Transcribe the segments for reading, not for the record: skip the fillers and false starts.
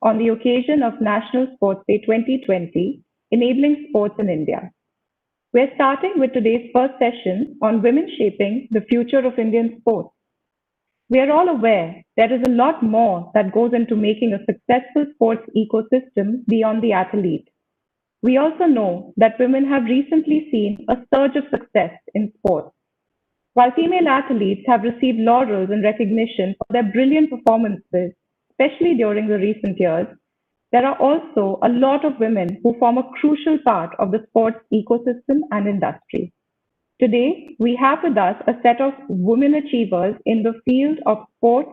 on the occasion of National Sports Day 2020, Enabling Sports in India. We're starting with today's first session on women shaping the future of Indian sports. We are all aware there is a lot more that goes into making a successful sports ecosystem beyond the athlete. We also know that women have recently seen a surge of success in sports. While female athletes have received laurels and recognition for their brilliant performances, especially during the recent years, there are also a lot of women who form a crucial part of the sports ecosystem and industry. Today, we have with us a set of women achievers in the field of sports,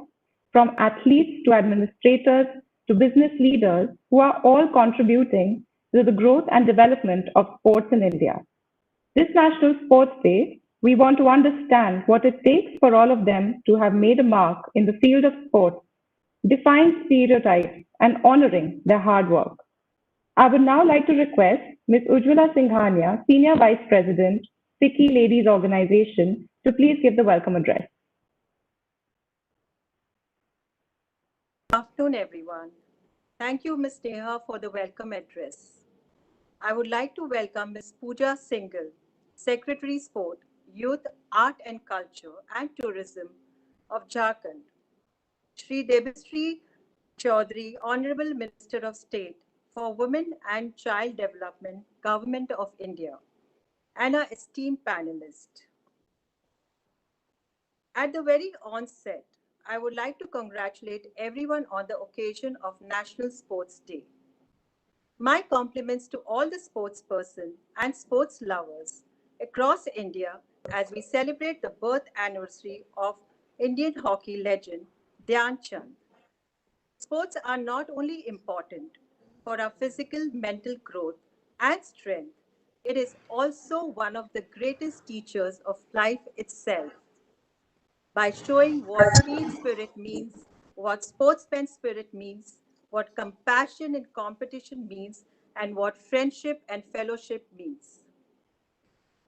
from athletes to administrators to business leaders, who are all contributing to the growth and development of sports in India. This National Sports Day, we want to understand what it takes for all of them to have made a mark in the field of sports, defying stereotypes and honoring their hard work. I would now like to request Ms. Ujjwala Singhania, Senior Vice President, FICCI Ladies Organization, to please give the welcome address. Good afternoon, everyone. Thank you, Ms. Neha, for the welcome address. I would like to welcome Ms. Pooja Singhal, Secretary Sport, Youth, Art and Culture and Tourism of Jharkhand, Shri Debashree Chaudhary, Honorable Minister of State for Women and Child Development, Government of India, and our esteemed panelists. At the very onset, I would like to congratulate everyone on the occasion of National Sports Day. My compliments to all the sportspersons and sports lovers across India as we celebrate the birth anniversary of Indian hockey legend Dhyan Chand. Sports are not only important for our physical, mental growth and strength, it is also one of the greatest teachers of life itself by showing what team spirit means, what sportsman spirit means, what compassion in competition means, and what friendship and fellowship means.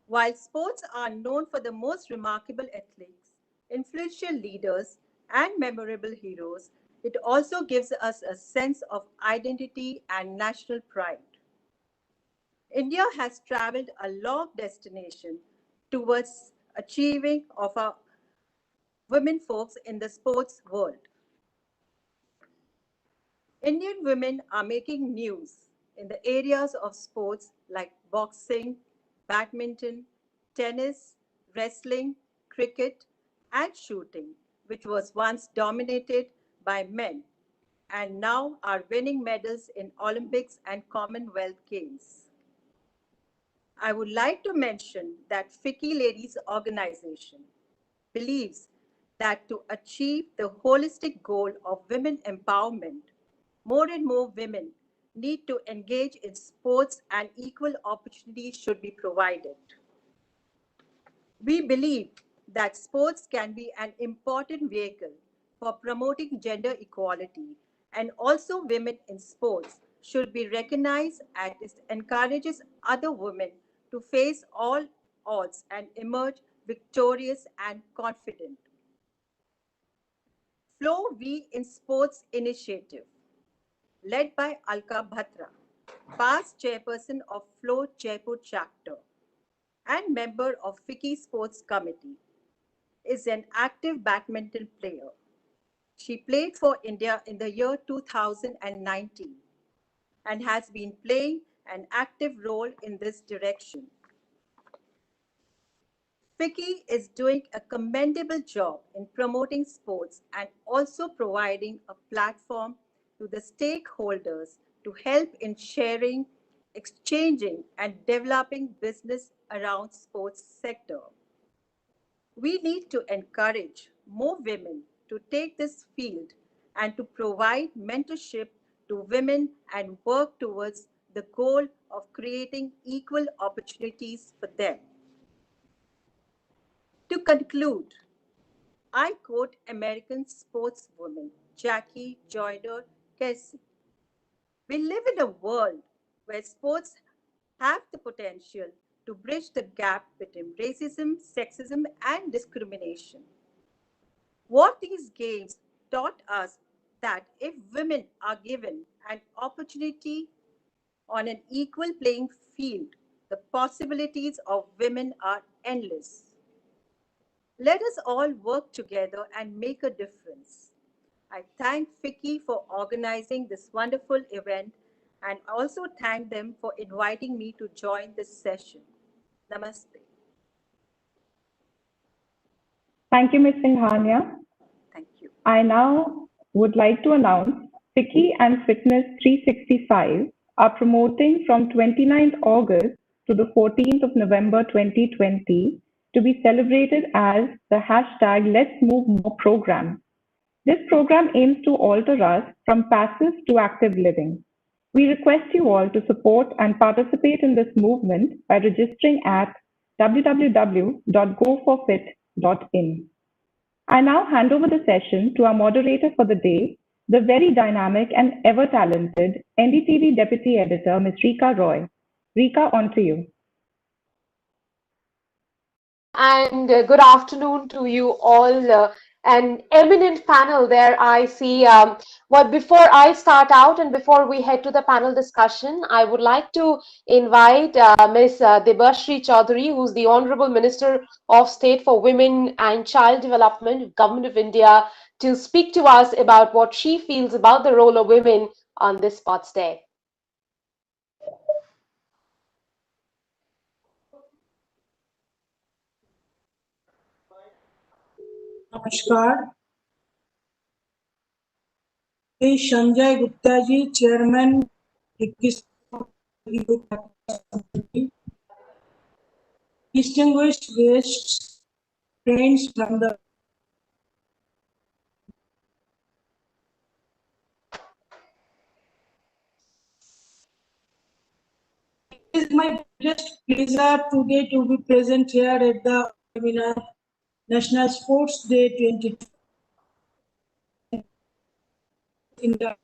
While sports are known for the most remarkable athletes, influential leaders, and memorable heroes, it also gives us a sense of identity and national pride. India has traveled a long destination towards achieving of our women folks in the sports world. Indian women are making news in the areas of sports like boxing, badminton, tennis, wrestling, cricket, and shooting, which was once dominated by men and now are winning medals in Olympics and Commonwealth Games. I would like to mention that FICCI Ladies Organization believes that to achieve the holistic goal of women empowerment, more and more women need to engage in sports and equal opportunities should be provided. We believe that sports can be an important vehicle for promoting gender equality, and also women in sports should be recognized as it encourages other women to face all odds and emerge victorious and confident. Flow V in Sports Initiative, led by Alka Bhatra, past chairperson of Flow Jaipur chapter and member of FICCI Sports Committee, is an active badminton player. She played for India in the year 2019 and has been playing an active role in this direction. FICCI is doing a commendable job in promoting sports and also providing a platform to the stakeholders to help in sharing, exchanging, and developing business around sports sector. We need to encourage more women to take this field and to provide mentorship to women and work towards the goal of creating equal opportunities for them. To conclude, I quote American sportswoman Jackie Joyner Kersee. We live in a world where sports have the potential to bridge the gap between racism, sexism, and discrimination. What these games taught us that if women are given an opportunity on an equal playing field, the possibilities of women are endless. Let us all work together and make a difference. I thank FICCI for organizing this wonderful event and also thank them for inviting me to join this session. Namaste. Thank you, Ms. Singhania. Thank you. I now would like to announce FICCI and Fitness 365 are promoting from 29th August to the 14th of November 2020 to be celebrated as the hashtag Let's Move More program. This program aims to alter us from passive to active living. We request you all to support and participate in this movement by registering at www.goforfit.in. I now hand over the session to our moderator for the day, the very dynamic and ever talented NDTV Deputy Editor, Ms. Rika Roy. Rika, on to you. And good afternoon to you all. An eminent panel there I see. Before I start out and before we head to the panel discussion, I would like to invite Ms. Debashri Chaudhary, who's the Honorable Minister of State for Women and Child Development, Government of India, to speak to us about what she feels about the role of women on this Sports Day. नमस्कार। Sanjay Gupta ji, chairman distinguished guests, friends from the it is my greatest pleasure today to be present here at the webinar National Sports Day 2020. In the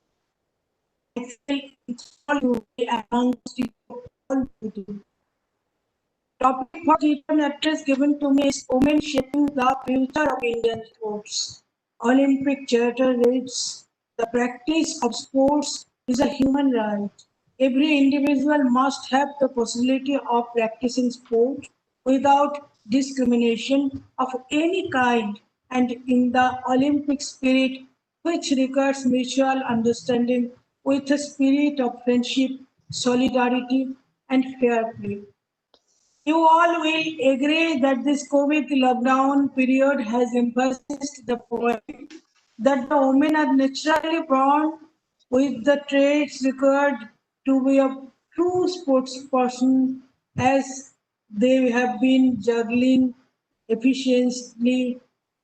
topic for the address given to me is Women Shaping the Future of Indian Sports. Olympic Charter reads, the practice of sports is a human right. Every individual must have the possibility of practicing sport without discrimination of any kind and in the Olympic spirit, which requires mutual understanding with a spirit of friendship, solidarity, and fair play. You all will agree that this COVID lockdown period has emphasized the point that the women are naturally born with the traits required to be a true sports person, as they have been juggling efficiently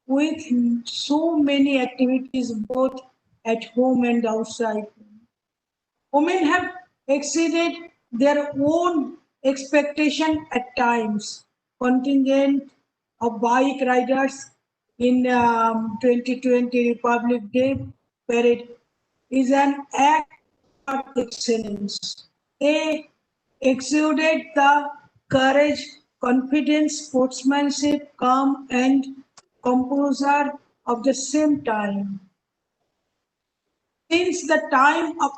with so many activities both at home and outside. Women have exceeded their own expectation at times. Contingent of bike riders in 2020 Republic Day parade is an act of excellence. They exuded the courage, confidence, sportsmanship, calm, and composure of the same time. Since the time of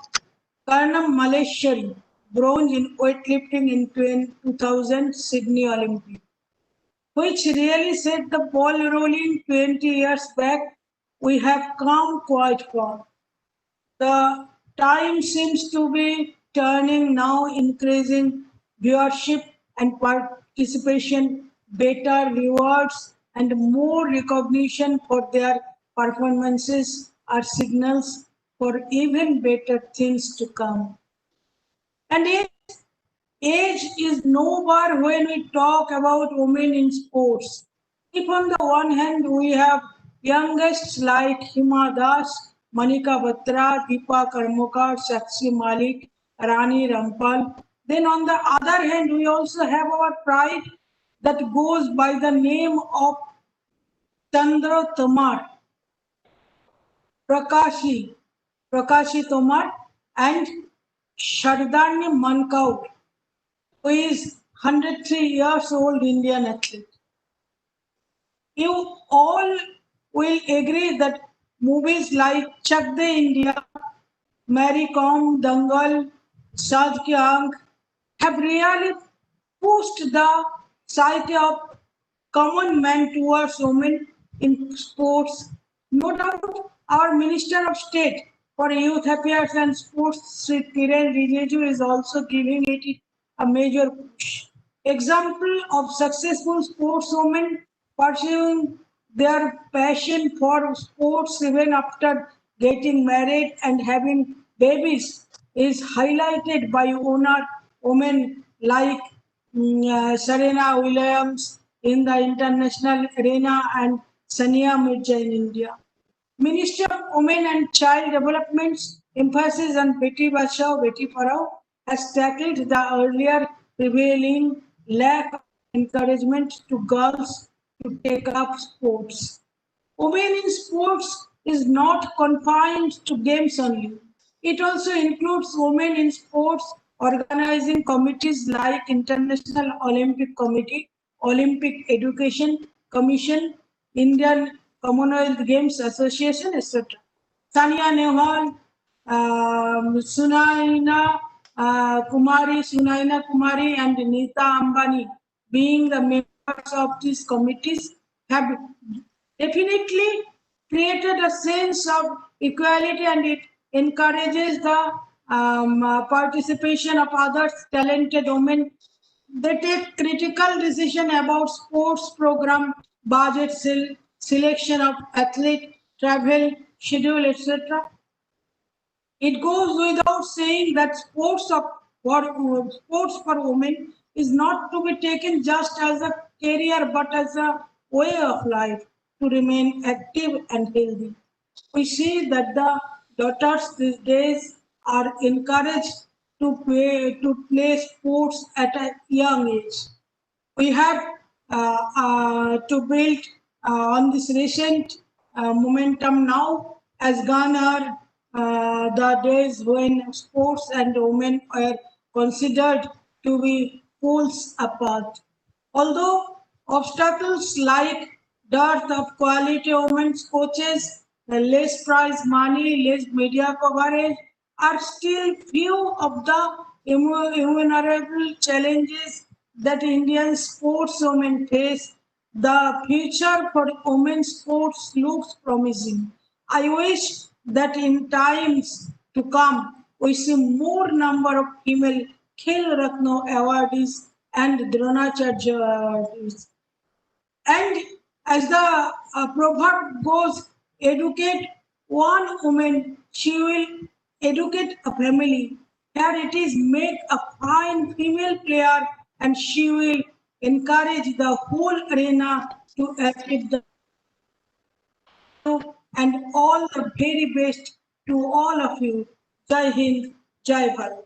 Karnam Malleshwari, bronze in weightlifting in 2000 Sydney Olympic, which really set the ball rolling 20 years back, we have come quite far. The time seems to be turning now, increasing viewership and participation, better rewards, and more recognition for their performances are signals for even better things to come. And age is no bar when we talk about women in sports. If on the one hand we have youngest like Hima Das, Manika Batra, Deepa Karmakar, Sakshi Malik, Rani Rampal, then on the other hand we also have our pride that goes by the name of Chandra Tomar, Prakashi Tomar, and Shardanya Mankaur, who is 103 years old Indian athlete. You all will agree that Movies like Chak De India, Mary Kom, Dangal, Saad Ki Aankh have really pushed the psyche of common man towards women in sports. No doubt, our Minister of State for Youth Affairs and Sports, Sri Kiren Rijiju, is also giving it a major push. Example of successful sportswomen pursuing their passion for sports even after getting married and having babies is highlighted by women like Serena Williams in the international arena and Sania Mirza in India. Ministry of Women and Child Development's emphasis on Beti Bachao, Beti Padhao has tackled the earlier prevailing lack of encouragement to girls to take up sports. Women in sports is not confined to games only. It also includes women in sports organizing committees like International Olympic Committee, Olympic Education Commission, Indian Commonwealth Games Association, etc. Sania Nehwal, Sunaina Kumari, and Nita Ambani, being the members of these committees, have definitely created a sense of equality, and it encourages the participation of others talented women. They take critical decision about sports program, budget, selection of athlete, travel, schedule, etc. It goes without saying that sports for women is not to be taken just as a career but as a way of life to remain active and healthy. We see that the daughters these days are encouraged to play sports at a young age. We have to build on this recent momentum now as gone are the days when sports and women were considered to be poles apart. Although obstacles like dearth of quality women's coaches, less prize money, less media coverage are still few of the innumerable challenges that Indian sportswomen face, the future for women's sports looks promising. I wish that in times to come, we see more number of female Khel Ratna awardees and Dronacharya awardees. And as the proverb goes, educate one woman, she will educate a family. Here it is, make a fine female player, and she will encourage the whole arena to achieve the and all the very best to all of you. Jai Hind, Jai Bharat.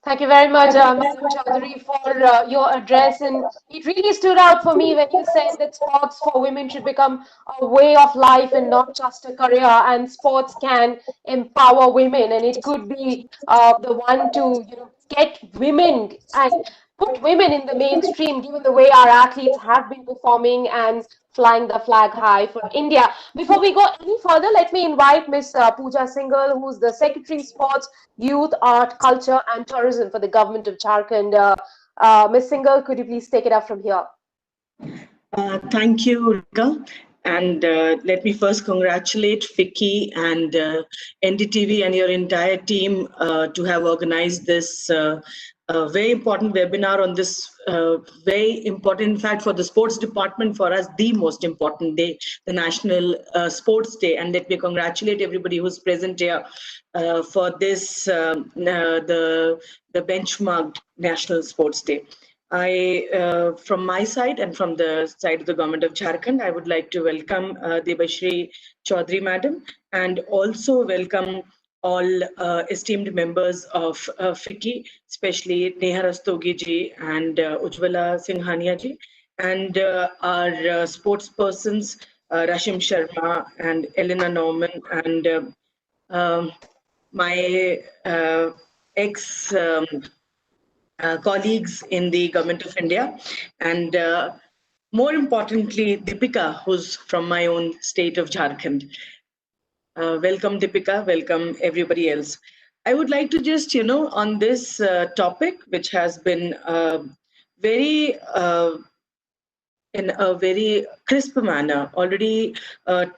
Thank you very much, Mr. Chaudhary, for your address. And it really stood out for me when you said that sports for women should become a way of life and not just a career. And sports can empower women, and it could be the one to get women and put women in the mainstream, given the way our athletes have been performing and flying the flag high for India. Before we go any further, let me invite Ms. Pooja Singhal, who's the Secretary Sports, Youth, Art, Culture and Tourism for the Government of Jharkhand. Ms. Singhal, could you please take it up from here? Thank you, Rika. And let me first congratulate FICCI and NDTV and your entire team to have organized this very important webinar on this very important, in fact, for the sports department, for us, the most important day, the National Sports Day. And let me congratulate everybody who's present here for this, the benchmarked National Sports Day. From my side and from the side of the government of Jharkhand, I would like to welcome Debashri Chaudhary Madam, and also welcome all esteemed members of FICCI, especially Neha Rastogi ji and Ujjwala Singhania ji, and our sports persons, Rashim Sharma and Elena Norman, and my ex colleagues in the Government of India, and more importantly, Deepika, who's from my own state of Jharkhand. Welcome, Deepika. Welcome, everybody else. I would like to just, on this topic, which has been very in a very crisp manner already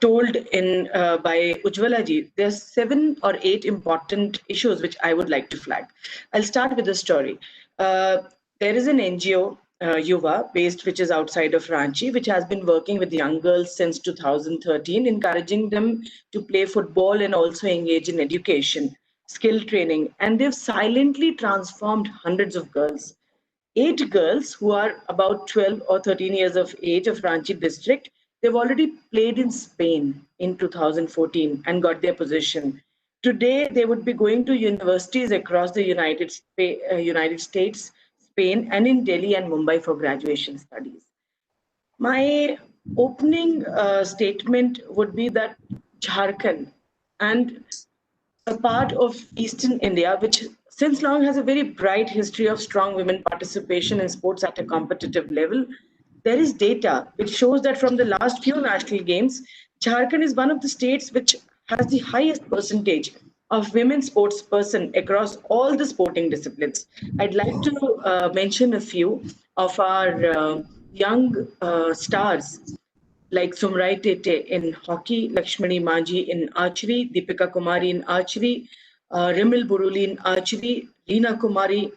told in by Ujjwala ji, there's 7 or 8 important issues which I would like to flag. I'll start with a story. There is an NGO, Yuva, based which is outside of Ranchi, which has been working with young girls since 2013, encouraging them to play football and also engage in education, skill training, and they've silently transformed hundreds of girls. 8 girls who are about 12 or 13 years of age of Ranchi district, they've already played in Spain in 2014 and got their position. Today, they would be going to universities across the United States, Spain, and in Delhi and Mumbai for graduation studies. My opening statement would be that Jharkhand and a part of Eastern India, which since long has a very bright history of strong women participation in sports at a competitive level. There is data which shows that from the last few national games, Jharkhand is one of the states which has the highest percentage of women sports person across all the sporting disciplines. I'd like to mention a few of our young stars like Sumrai Tete in hockey, Lakshmani Manji in archery, Deepika Kumari in archery, Rimil Buruli in archery, Reena Kumari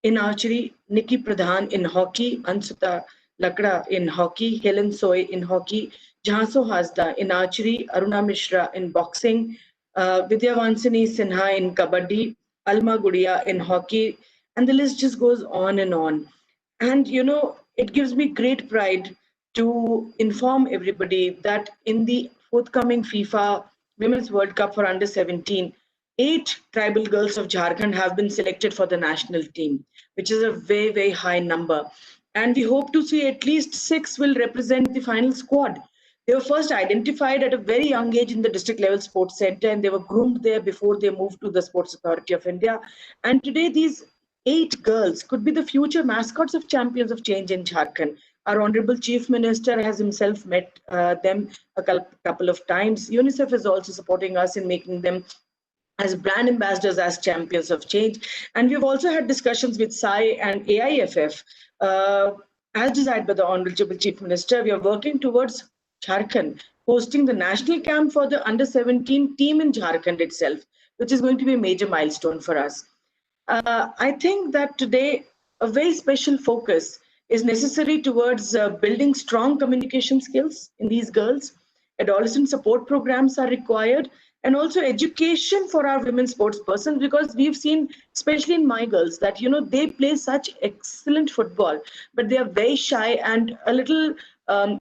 in archery, Nikki Pradhan in hockey, Ansuta Lakra in hockey, Helen Soy in hockey, Jhanso Hasda in archery, Aruna Mishra in boxing, Vidyavansini Sinha in kabaddi, Alma Gudia in hockey, and the list just goes on and on. And it gives me great pride to inform everybody that in the forthcoming FIFA Women's World Cup for under 17, 8 tribal girls of Jharkhand have been selected for the national team, which is a very, very high number. And we hope to see at least 6 will represent the final squad. They were first identified at a very young age in the district level sports center, and they were groomed there before they moved to the Sports Authority of India. And today, these 8 girls could be the future mascots of Champions of Change in Jharkhand. Our Honorable Chief Minister has himself met them a couple of times. UNICEF is also supporting us in making them as brand ambassadors, as champions of change. And we've also had discussions with SAI and AIFF. As desired by the Honorable Chief Minister, we are working towards Jharkhand hosting the national camp for the under 17 team in Jharkhand itself, which is going to be a major milestone for us. I think that today a very special focus is necessary towards building strong communication skills in these girls. Adolescent support programs are required, and also education for our women sports persons, because we've seen, especially in my girls, that they play such excellent football, but they are very shy and a little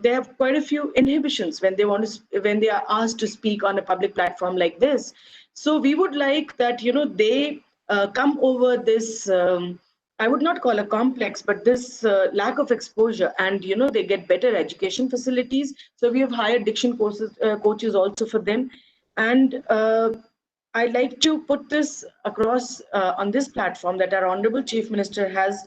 they have quite a few inhibitions when they are asked to speak on a public platform like this. So we would like that they come over this I would not call a complex, but this lack of exposure, and they get better education facilities. So we have hired diction coaches also for them. And I'd like to put this across on this platform that our Honorable Chief Minister has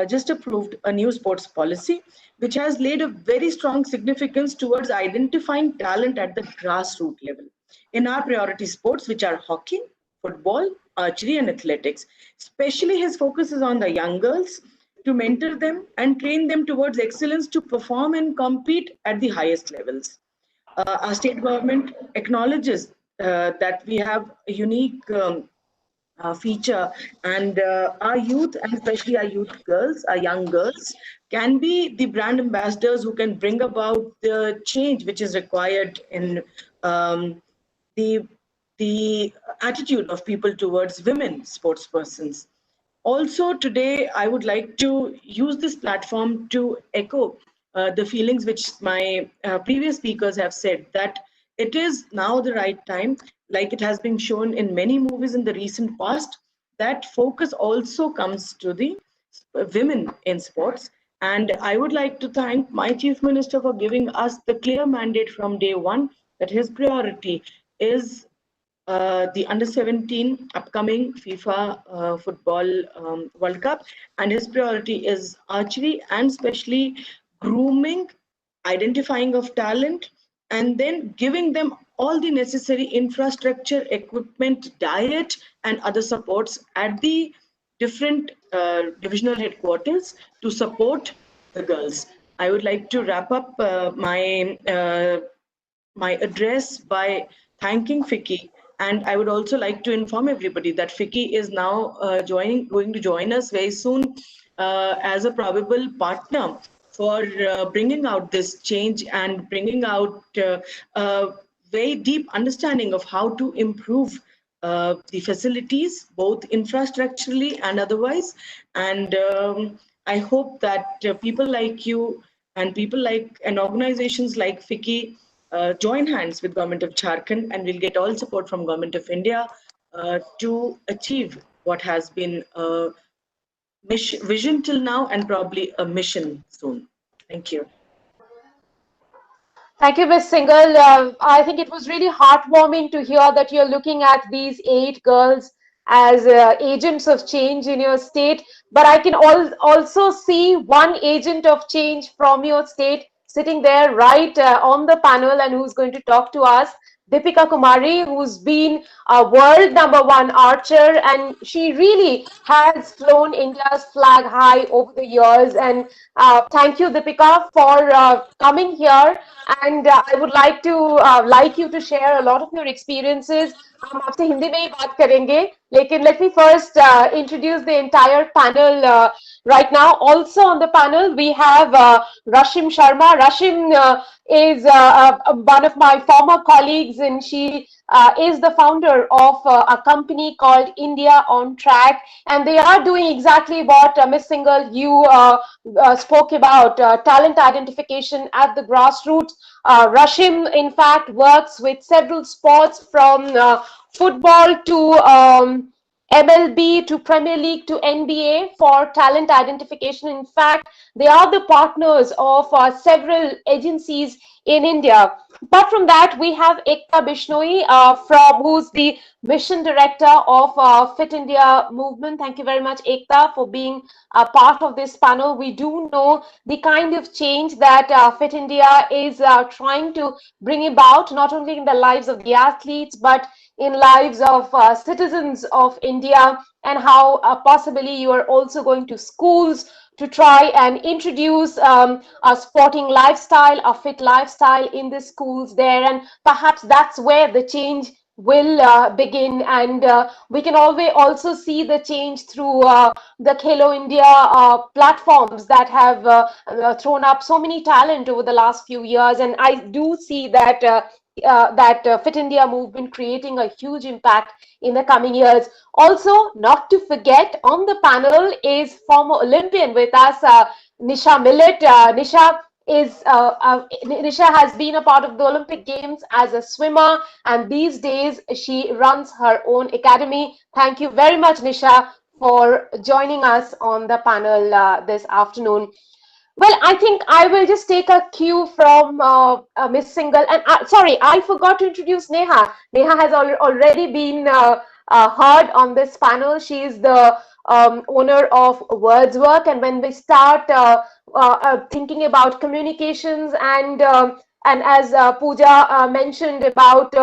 just approved a new sports policy, which has laid a very strong significance towards identifying talent at the grassroots level in our priority sports, which are hockey, football, archery, and athletics. Especially his focus is on the young girls, to mentor them and train them towards excellence to perform and compete at the highest levels. Our state government acknowledges that we have a unique feature, and our youth, and especially our youth girls, our young girls, can be the brand ambassadors who can bring about the change which is required in the attitude of people towards women sports persons. Also today, I would like to use this platform to echo the feelings which my previous speakers have said, that it is now the right time, like it has been shown in many movies in the recent past, that focus also comes to the women in sports. And I would like to thank my Chief Minister for giving us the clear mandate from day one that his priority is the under 17 upcoming FIFA football World Cup, and his priority is archery, and especially grooming, identifying of talent, and then giving them all the necessary infrastructure, equipment, diet, and other supports at the different divisional headquarters to support the girls. I would like to wrap up my address by thanking FICCI. And I would also like to inform everybody that FICCI is now going to join us very soon as a probable partner for bringing out this change and bringing out a very deep understanding of how to improve the facilities, both infrastructurally and otherwise. And I hope that people like you and people like and organizations like FICCI join hands with Government of Jharkhand, and we'll get all support from Government of India to achieve what has been a vision till now and probably a mission soon. Thank you. Thank you, Ms. Singhal. I think it was really heartwarming to hear that you're looking at these 8 girls as agents of change in your state. But I can also see one agent of change from your state sitting there right on the panel and who's going to talk to us. Deepika Kumari, who's been a world #1 archer, and she really has flown India's flag high over the years. And thank you, Deepika, for coming here. And I would like you to share a lot of your experiences. हम आपसे हिंदी में ही बात करेंगे, लेकिन let me first introduce the entire panel right now. Also on the panel we have Rashim Sharma. Rashim is one of my former colleagues, and she is the founder of a company called India on Track, and they are doing exactly what Ms. Singhal, you spoke about, talent identification at the grassroots. Rashim, in fact, works with several sports from football to MLB to Premier League to NBA for talent identification. In fact, they are the partners of several agencies in India. Apart from that, we have Ekta Bishnoi, who's the mission director of Fit India movement. Thank you very much, Ekta, for being a part of this panel. We do know the kind of change that Fit India is trying to bring about, not only in the lives of the athletes, but in lives of citizens of India, and how possibly you are also going to schools to try and introduce a sporting lifestyle, a fit lifestyle in the schools there. And perhaps that's where the change will begin. And we can always also see the change through the Khelo India platforms that have thrown up so many talent over the last few years. And I do see that Fit India movement creating a huge impact in the coming years. Also, not to forget, on the panel is former Olympian with us, Nisha Millet. Nisha has been a part of the Olympic Games as a swimmer, and these days she runs her own academy. Thank you very much, Nisha, for joining us on the panel this afternoon. Well, I think I will just take a cue from Ms. Singhal. And sorry, I forgot to introduce Neha. Neha has already been heard on this panel. She is the owner of Wordswork. And when we start thinking about communications and as Pooja mentioned about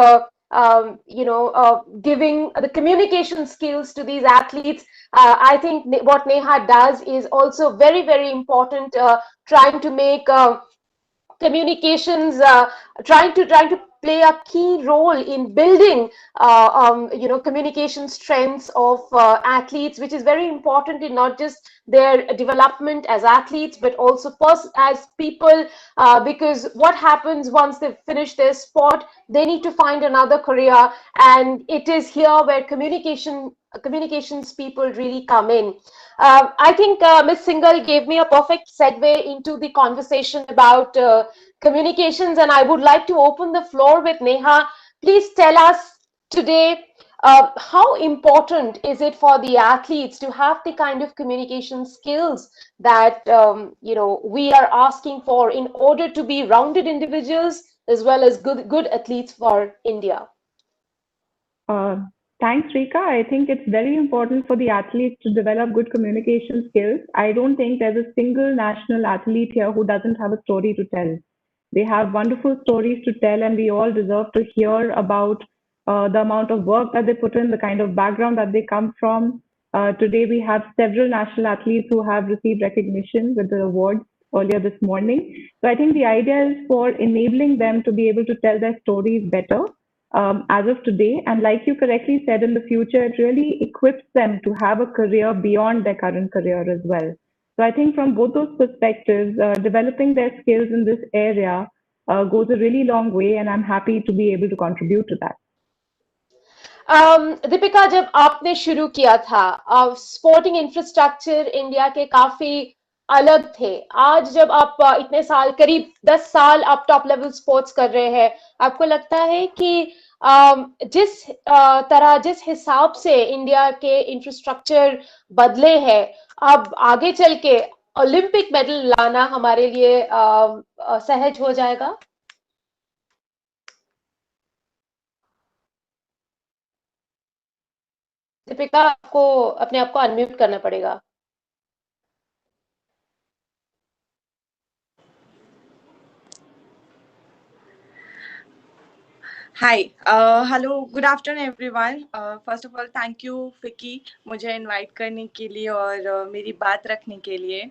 giving the communication skills to these athletes, I think what Neha does is also very, very important, trying to make communications, trying to play a key role in building communication strengths of athletes, which is very important in not just their development as athletes, but also as people, because what happens once they finish their sport, they need to find another career, and it is here where communications people really come in. I think Ms. Singhal gave me a perfect segue into the conversation about communications, and I would like to open the floor with Neha. Please tell us today, how important is it for the athletes to have the kind of communication skills that we are asking for in order to be rounded individuals as well as good athletes for India? Thanks, Rika. I think it's very important for the athletes to develop good communication skills. I don't think there's a single national athlete here who doesn't have a story to tell. They have wonderful stories to tell, and we all deserve to hear about the amount of work that they put in, the kind of background that they come from. Today, we have several national athletes who have received recognition with the awards earlier this morning. So I think the idea is for enabling them to be able to tell their stories better as of today. And like you correctly said, in the future, it really equips them to have a career beyond their current career as well. So I think from both those perspectives, developing their skills in this area goes a really long way, and I'm happy to be able to contribute to that. Deepika, जब आपने शुरू किया था, sporting infrastructure India के काफी अलग थे. आज जब आप इतने साल, करीब 10 साल आप टॉप लेवल स्पोर्ट्स कर रहे हैं, आपको लगता है कि जिस तरह, जिस हिसाब से इंडिया के इंफ्रास्ट्रक्चर बदले हैं, अब आगे चल के ओलंपिक मेडल लाना हमारे लिए सहज हो जाएगा? दीपिका, आपको अपने आप को अनम्यूट करना पड़ेगा. Hi, hello, good afternoon everyone. First of all, thank you Vicky मुझे invite करने के लिए और मेरी बात रखने के लिए.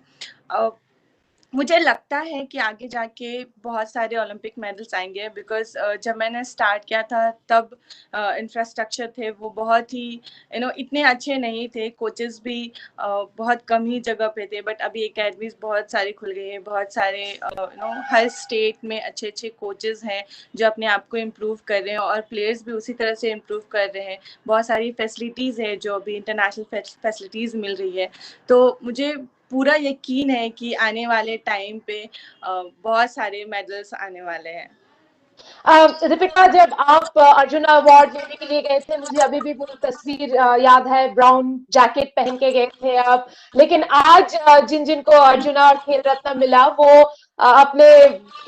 मुझे लगता है कि आगे जाके बहुत सारे ओलंपिक मेडल्स आएंगे, बिकॉज जब मैंने स्टार्ट किया था तब इंफ्रास्ट्रक्चर थे वो बहुत ही इतने अच्छे नहीं थे, कोचेस भी बहुत कम ही जगह पे थे. बट अभी एकेडमीज बहुत सारी खुल गई हैं, बहुत सारे हर स्टेट में अच्छे अच्छे कोचेस हैं जो अपने आप को इम्प्रूव कर रहे हैं और प्लेयर्स भी उसी तरह से इम्प्रूव कर रहे हैं. बहुत सारी फैसिलिटीज़ है जो अभी इंटरनेशनल फैसिलिटीज़ मिल रही है. तो मुझे पूरा यकीन है कि आने वाले टाइम पे बहुत सारे मेडल्स आने वाले हैं. दीपिका, जब आप अर्जुन अवार्ड लेने के लिए गए थे, मुझे अभी भी वो तस्वीर याद है, ब्राउन जैकेट पहन के गए थे आप. लेकिन आज जिन जिनको अर्जुन और खेल रत्न मिला, वो अपने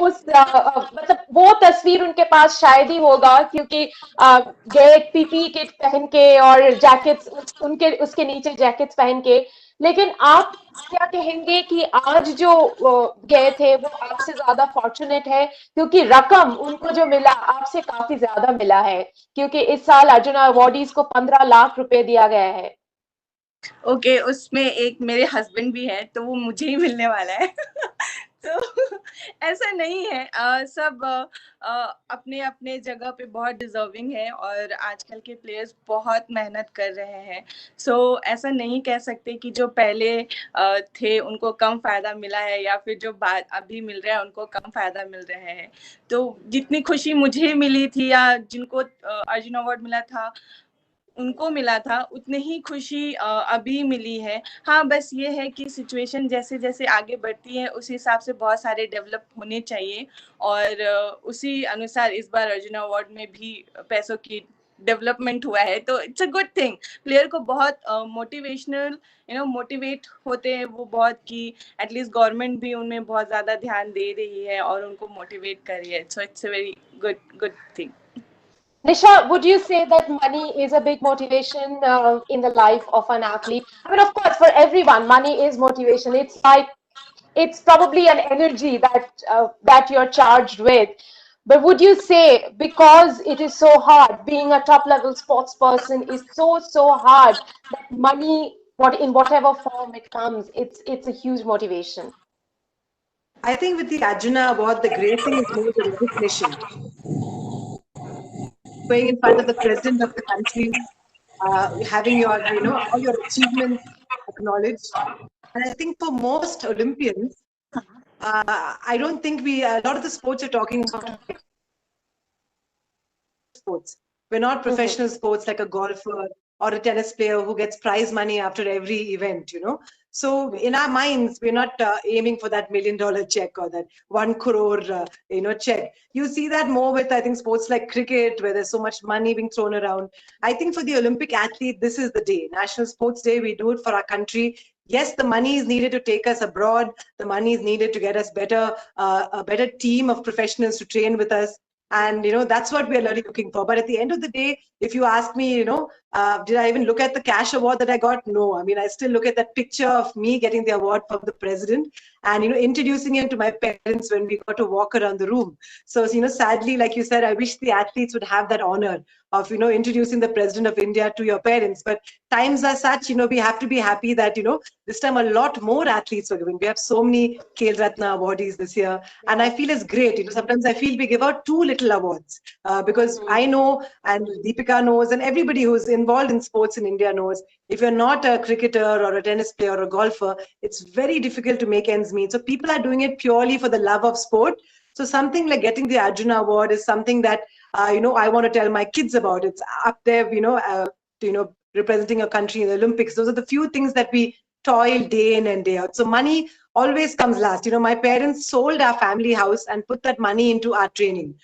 उस मतलब वो तस्वीर उनके पास शायद ही होगा, क्योंकि गए पीपी किट पहन के और जैकेट्स उनके उसके नीचे जैकेट्स पहन के. लेकिन आप क्या कहेंगे कि आज जो गए थे वो आपसे ज्यादा फॉर्चुनेट है, क्योंकि रकम उनको जो मिला आपसे काफी ज्यादा मिला है, क्योंकि इस साल अर्जुन अवार्डीज को 15 लाख रुपए दिया गया है. ओके, उसमें एक मेरे हस्बैंड भी है तो वो मुझे ही मिलने वाला है. तो ऐसा नहीं है, सब अपने अपने जगह पे बहुत डिजर्विंग है और आजकल के प्लेयर्स बहुत मेहनत कर रहे हैं. सो ऐसा नहीं कह सकते कि जो पहले थे उनको कम फायदा मिला है या फिर जो बाद अभी मिल रहा है उनको कम फायदा मिल रहे हैं. तो जितनी खुशी मुझे मिली थी या जिनको अर्जुन अवार्ड मिला था उनको मिला था, उतनी ही खुशी अभी मिली है. हाँ, बस ये है कि सिचुएशन जैसे जैसे आगे बढ़ती है उस हिसाब से बहुत सारे डेवलप होने चाहिए और उसी अनुसार इस बार अर्जुन अवार्ड में भी पैसों की डेवलपमेंट हुआ है. तो it's a good thing. Player को बहुत मोटिवेशनल मोटिवेट होते हैं वो बहुत, कि एटलीस्ट गवर्नमेंट भी उनमें बहुत ज़्यादा ध्यान दे रही है और उनको मोटिवेट कर रही है. So it's a very good thing. Nisha, would you say that money is a big motivation in the life of an athlete? I mean, of course, for everyone, money is motivation. It's probably an energy that you're charged with. But would you say, because it is so hard, being a top level sports person is so hard, that money, in whatever form it comes, it's a huge motivation? I think with the Arjuna Award, the great thing is more the recognition. Going in front of the president of the country, having your, all your achievements acknowledged. And I think for most Olympians, I don't think a lot of the sports you're talking about sports. We're not professional sports like a golfer or a tennis player who gets prize money after every event, So in our minds, we're not aiming for that $1 million check or that 1 crore, check. You see that more with, I think, sports like cricket, where there's so much money being thrown around. I think for the Olympic athlete, this is the day. National Sports Day, we do it for our country. Yes, the money is needed to take us abroad. The money is needed to get us a better team of professionals to train with us. And, that's what we're really looking for. But at the end of the day, if you ask me, did I even look at the cash award that I got? No. I mean, I still look at that picture of me getting the award from the president and, introducing him to my parents when we got to walk around the room. So, sadly, like you said, I wish the athletes would have that honor of, introducing the president of India to your parents. But times are such, we have to be happy that, this time a lot more athletes were given. We have so many Khel Ratna awardees this year. And I feel it's great. Sometimes I feel we give out too little awards because I know, and Deepika knows, and everybody who's involved in sports in India knows, if you're not a cricketer or a tennis player or a golfer, it's very difficult to make ends meet. So people are doing it purely for the love of sport. So something like getting the Arjuna Award is something that, I want to tell my kids about. It's up there, representing a country in the Olympics. Those are the few things that we toil day in and day out. So money always comes last. My parents sold our family house and put that money into our training.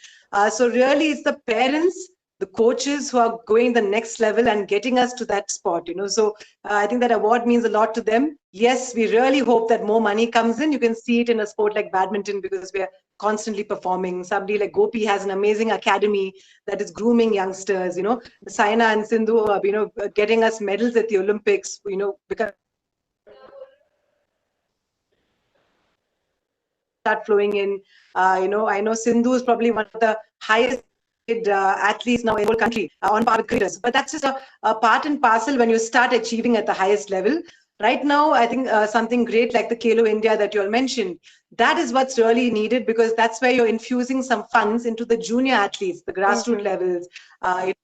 So really it's the parents, the coaches who are going the next level and getting us to that spot, So I think that award means a lot to them. Yes, we really hope that more money comes in. You can see it in a sport like badminton because we are constantly performing. Somebody like Gopi has an amazing academy that is grooming youngsters, Saina and Sindhu, getting us medals at the Olympics, because start flowing in. I know Sindhu is probably one of the highest athletes now in the whole country on par with cricketers. But that's just a part and parcel when you start achieving at the highest level. Right now, I think something great like the Khelo India that you all mentioned, that is what's really needed because that's where you're infusing some funds into the junior athletes, the grassroots levels,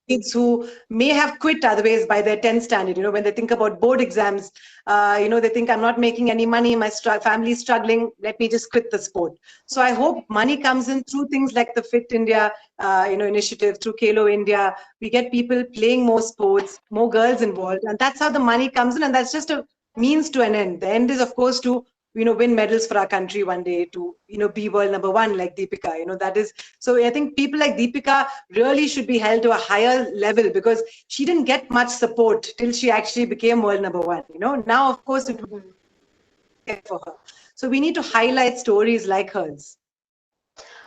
kids who may have quit otherwise by their 10th standard. When they think about board exams, they think I'm not making any money, my family is struggling, let me just quit the sport. So I hope money comes in through things like the Fit India, initiative, through Khelo India. We get people playing more sports, more girls involved, and that's how the money comes in, and that's just a means to an end. The end is, of course, to win medals for our country one day, to be world number one like Deepika. That is, so I think people like Deepika really should be held to a higher level because she didn't get much support till she actually became world number one. Now, of course, it will be for her. So we need to highlight stories like hers.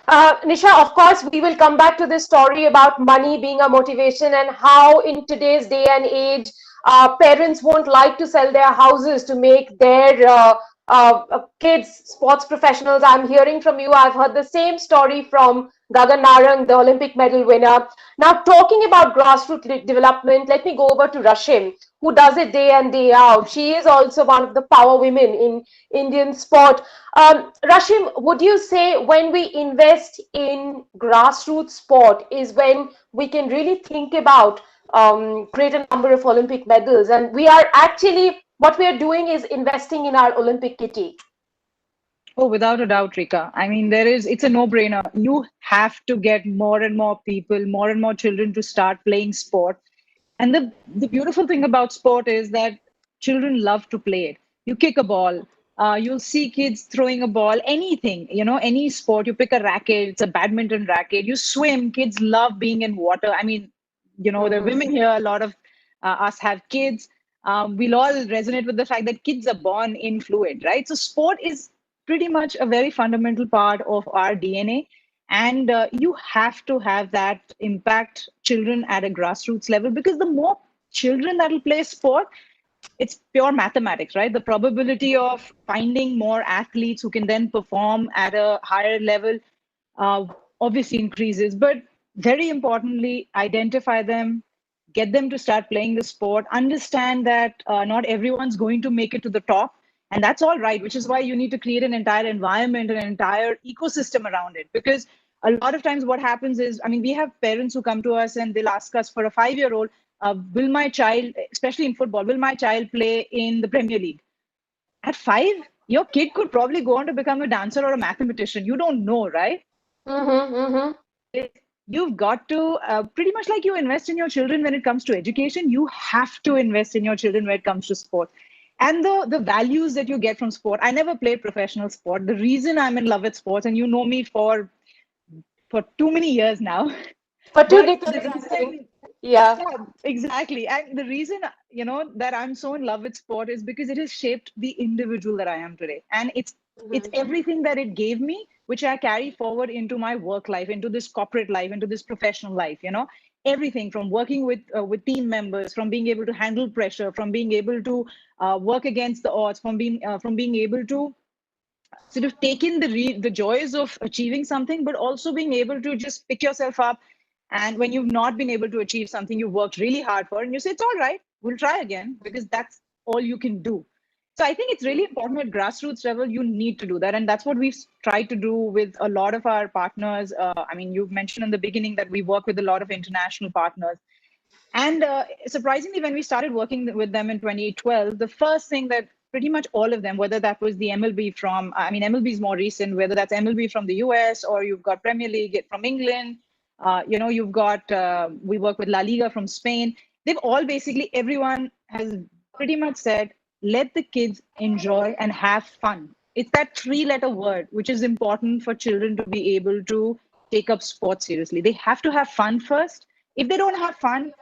Nisha, of course, we will come back to this story about money being a motivation and how in today's day and age, parents won't like to sell their houses to make their kids sports professionals. I'm hearing from you. I've heard the same story from Gagan Narang, the Olympic medal winner. Now, talking about grassroots development, let me go over to Rashim, who does it day in, day out. She is also one of the power women in Indian sport. Rashim, would you say when we invest in grassroots sport is when we can really think about greater number of Olympic medals? And we are actually, what we are doing is investing in our Olympic kitty. Oh, without a doubt, Rika. I mean, it's a no-brainer. You have to get more and more people, more and more children to start playing sport. And the beautiful thing about sport is that children love to play it. You kick a ball, you'll see kids throwing a ball, anything, any sport. You pick a racket, it's a badminton racket. You swim, kids love being in water. I mean, there are women here, a lot of us have kids. We'll all resonate with the fact that kids are born in fluid, right? So sport is pretty much a very fundamental part of our DNA. And you have to have that impact children at a grassroots level because the more children that will play sport, it's pure mathematics, right? The probability of finding more athletes who can then perform at a higher level obviously increases. But very importantly, identify them, get them to start playing the sport, understand that not everyone's going to make it to the top. And that's all right, which is why you need to create an entire environment, an entire ecosystem around it. Because a lot of times what happens is, I mean, we have parents who come to us and they'll ask us for a 5-year-old, will my child, especially in football, will my child play in the Premier League? At 5, your kid could probably go on to become a dancer or a mathematician. You don't know, right? You've got to, pretty much like you invest in your children when it comes to education, you have to invest in your children when it comes to sport. And the values that you get from sport. I never played professional sport. The reason I'm in love with sports, and you know me for too many years now. For too yeah, exactly. And the reason, that I'm so in love with sport is because it has shaped the individual that I am today. And it's everything that it gave me, which I carry forward into my work life, into this corporate life, into this professional life, everything from working with team members, from being able to handle pressure, from being able to work against the odds, from being able to sort of take in the joys of achieving something, but also being able to just pick yourself up. And when you've not been able to achieve something you worked really hard for, and you say, it's all right, we'll try again, because that's all you can do. So I think it's really important at grassroots level, you need to do that. And that's what we've tried to do with a lot of our partners. I mean, you've mentioned in the beginning that we work with a lot of international partners. And surprisingly, when we started working with them in 2012, the first thing that pretty much all of them, whether that was the MLB from, I mean, MLB is more recent, whether that's MLB from the US, or you've got Premier League from England, you've got, we work with La Liga from Spain. They've all basically, everyone has pretty much said, let the kids enjoy and have fun. It's that 3-letter word, which is important for children to be able to take up sports seriously. They have to have fun first. If they don't have fun,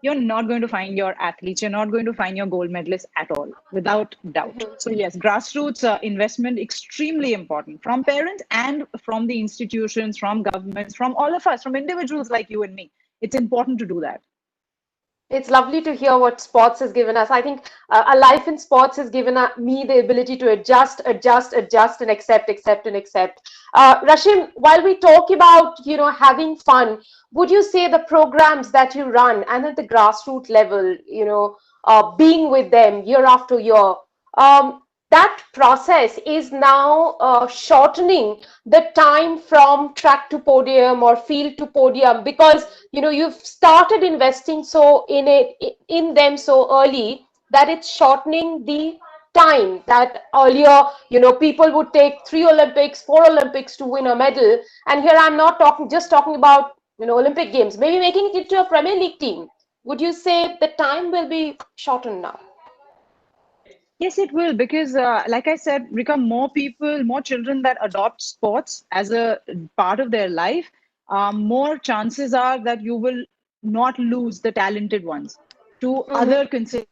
you're not going to find your athletes. You're not going to find your gold medalists at all, without doubt. So yes, grassroots investment, extremely important from parents and from the institutions, from governments, from all of us, from individuals like you and me. It's important to do that. It's lovely to hear what sports has given us. I think a life in sports has given me the ability to adjust, and accept. Rashim, while we talk about, having fun, would you say the programs that you run and at the grassroots level, being with them year after year, that process is now shortening the time from track to podium or field to podium, because you've started investing in them so early that it's shortening the time that earlier people would take 3 Olympics, 4 Olympics to win a medal. And here I'm not talking about Olympic Games, maybe making it into a Premier League team. Would you say the time will be shortened now? Yes, it will, because like I said, Rika, more children that adopt sports as a part of their life, more chances are that you will not lose the talented ones to other consider.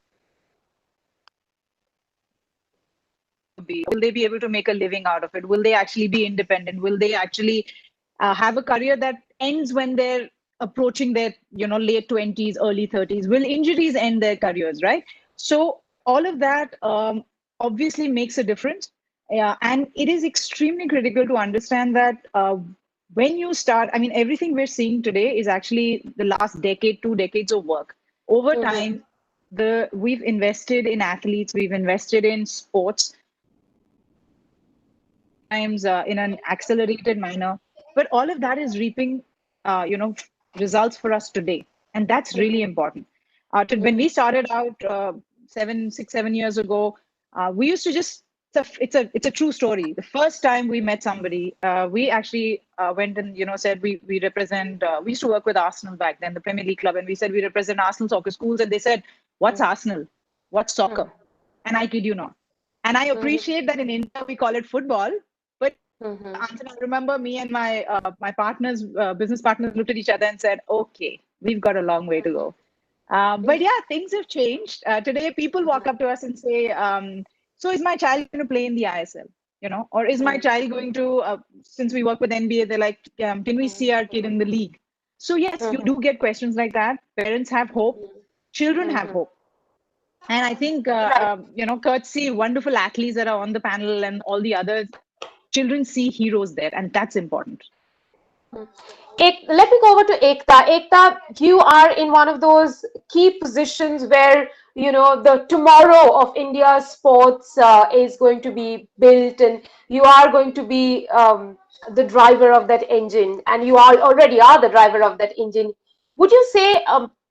Will they be able to make a living out of it? Will they actually be independent? Will they actually have a career that ends when they're approaching their late 20s, early 30s? Will injuries end their careers, right? So all of that obviously makes a difference. And it is extremely critical to understand that when you start, I mean, everything we're seeing today is actually the last decade, 2 decades of work. Over time, we've invested in athletes, we've invested in sports, times in an accelerated manner. But all of that is reaping, results for us today. And that's really important. When we started out 7 years ago, we used to just, it's a true story. The first time we met somebody, we actually went and said we represent, we used to work with Arsenal back then, the Premier League club, and we said we represent Arsenal soccer schools, and they said, what's Arsenal? What's soccer? And I kid you not. And I appreciate that in India we call it football, but I remember me and my my partners, business partners, looked at each other and said, okay, we've got a long way to go. But yeah, things have changed. Today, people walk up to us and say, so is my child going to play in the ISL? Or is my child going to, since we work with NBA, they're like, can we see our kid in the league? So yes, you do get questions like that. Parents have hope. Children have hope. And I think, courtesy, wonderful athletes that are on the panel and all the others, children see heroes there, and that's important. Let me go over to Ekta. Ekta, you are in one of those key positions where, the tomorrow of India's sports is going to be built, and you are going to be the driver of that engine, and you already are the driver of that engine. Would you say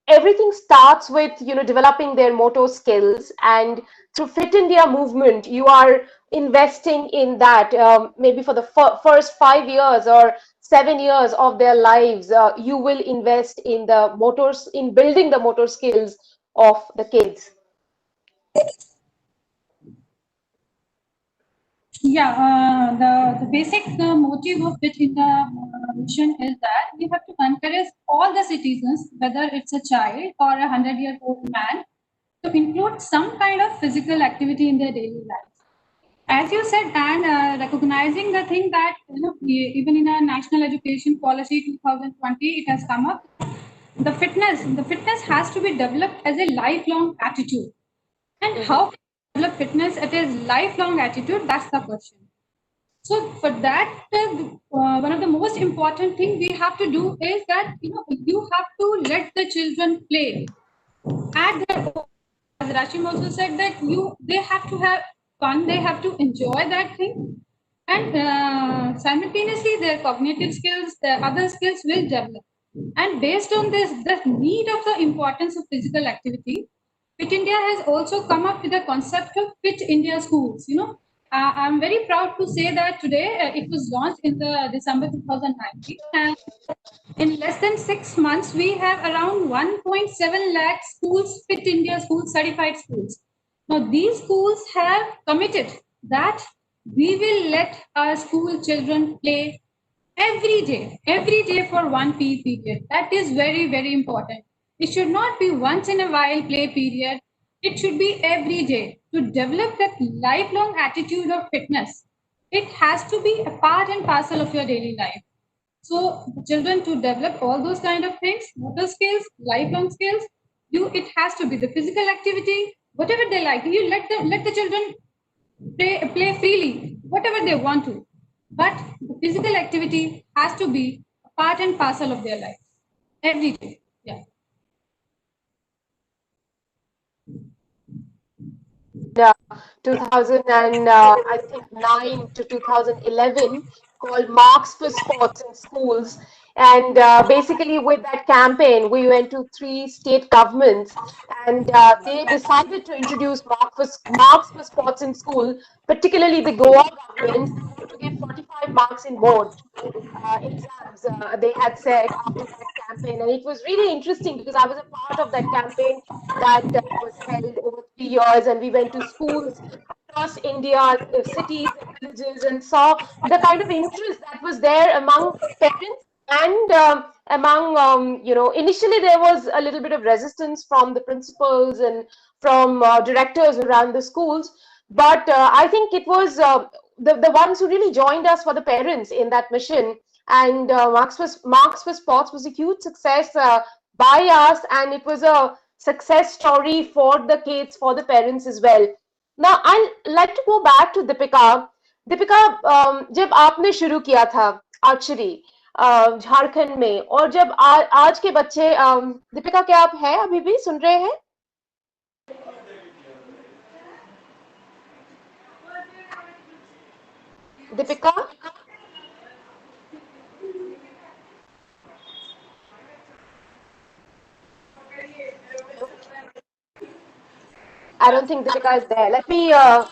everything starts with, developing their motor skills, and through Fit India movement, you are investing in that, maybe for the first 5 years or 7 years of their lives, you will invest in in building the motor skills of the kids? Yeah, the basic motive of Fit India mission is that we have to encourage all the citizens, whether it's a child or a 100-year-old man, to include some kind of physical activity in their daily life. As you said, and recognizing the thing that even in our National Education Policy 2020, it has come up the fitness has to be developed as a lifelong attitude. And how can you develop fitness as a lifelong attitude? That's the question. So for that, one of the most important thing we have to do is that you have to let the children play at their own. As Rashim also said that they have to have fun, they have to enjoy that thing, and simultaneously their cognitive skills, their other skills will develop. And based on this, the need of the importance of physical activity, Fit India has also come up with the concept of Fit India schools. I'm very proud to say that today it was launched in the December 2019, and in less than 6 months, we have around 1.7 lakh schools, Fit India schools, certified schools. Now, these schools have committed that we will let our school children play every day for 1 PE period. That is very, very important. It should not be once in a while play period. It should be every day to develop that lifelong attitude of fitness. It has to be a part and parcel of your daily life. So the children to develop all those kind of things, motor skills, lifelong skills, it has to be the physical activity, whatever they like. You let the children play freely, whatever they want to. But the physical activity has to be a part and parcel of their life every day. Yeah. 2009 to 2011 called Marks for Sports in Schools. And basically with that campaign, we went to 3 state governments and they decided to introduce marks for sports in school, particularly the Goa government, to get 45 marks in board exams, they had said after that campaign. And it was really interesting because I was a part of that campaign that was held over 3 years, and we went to schools across India, cities and villages, and saw the kind of interest that was there among parents and among, initially there was a little bit of resistance from the principals and from directors around the schools. But I think it was the ones who really joined us for the parents in that mission. And Marks for Sports was a huge success by us, and it was a success story for the kids, for the parents as well. Now, I'd like to go back to Deepika. Deepika, जब आपने शुरू किया था archery Jharkhand में, और जब आज के बच्चे, दीपिका क्या आप हैं, अभी भी सुन रहे हैं? Deepika? I don't think Deepika is there. Let me go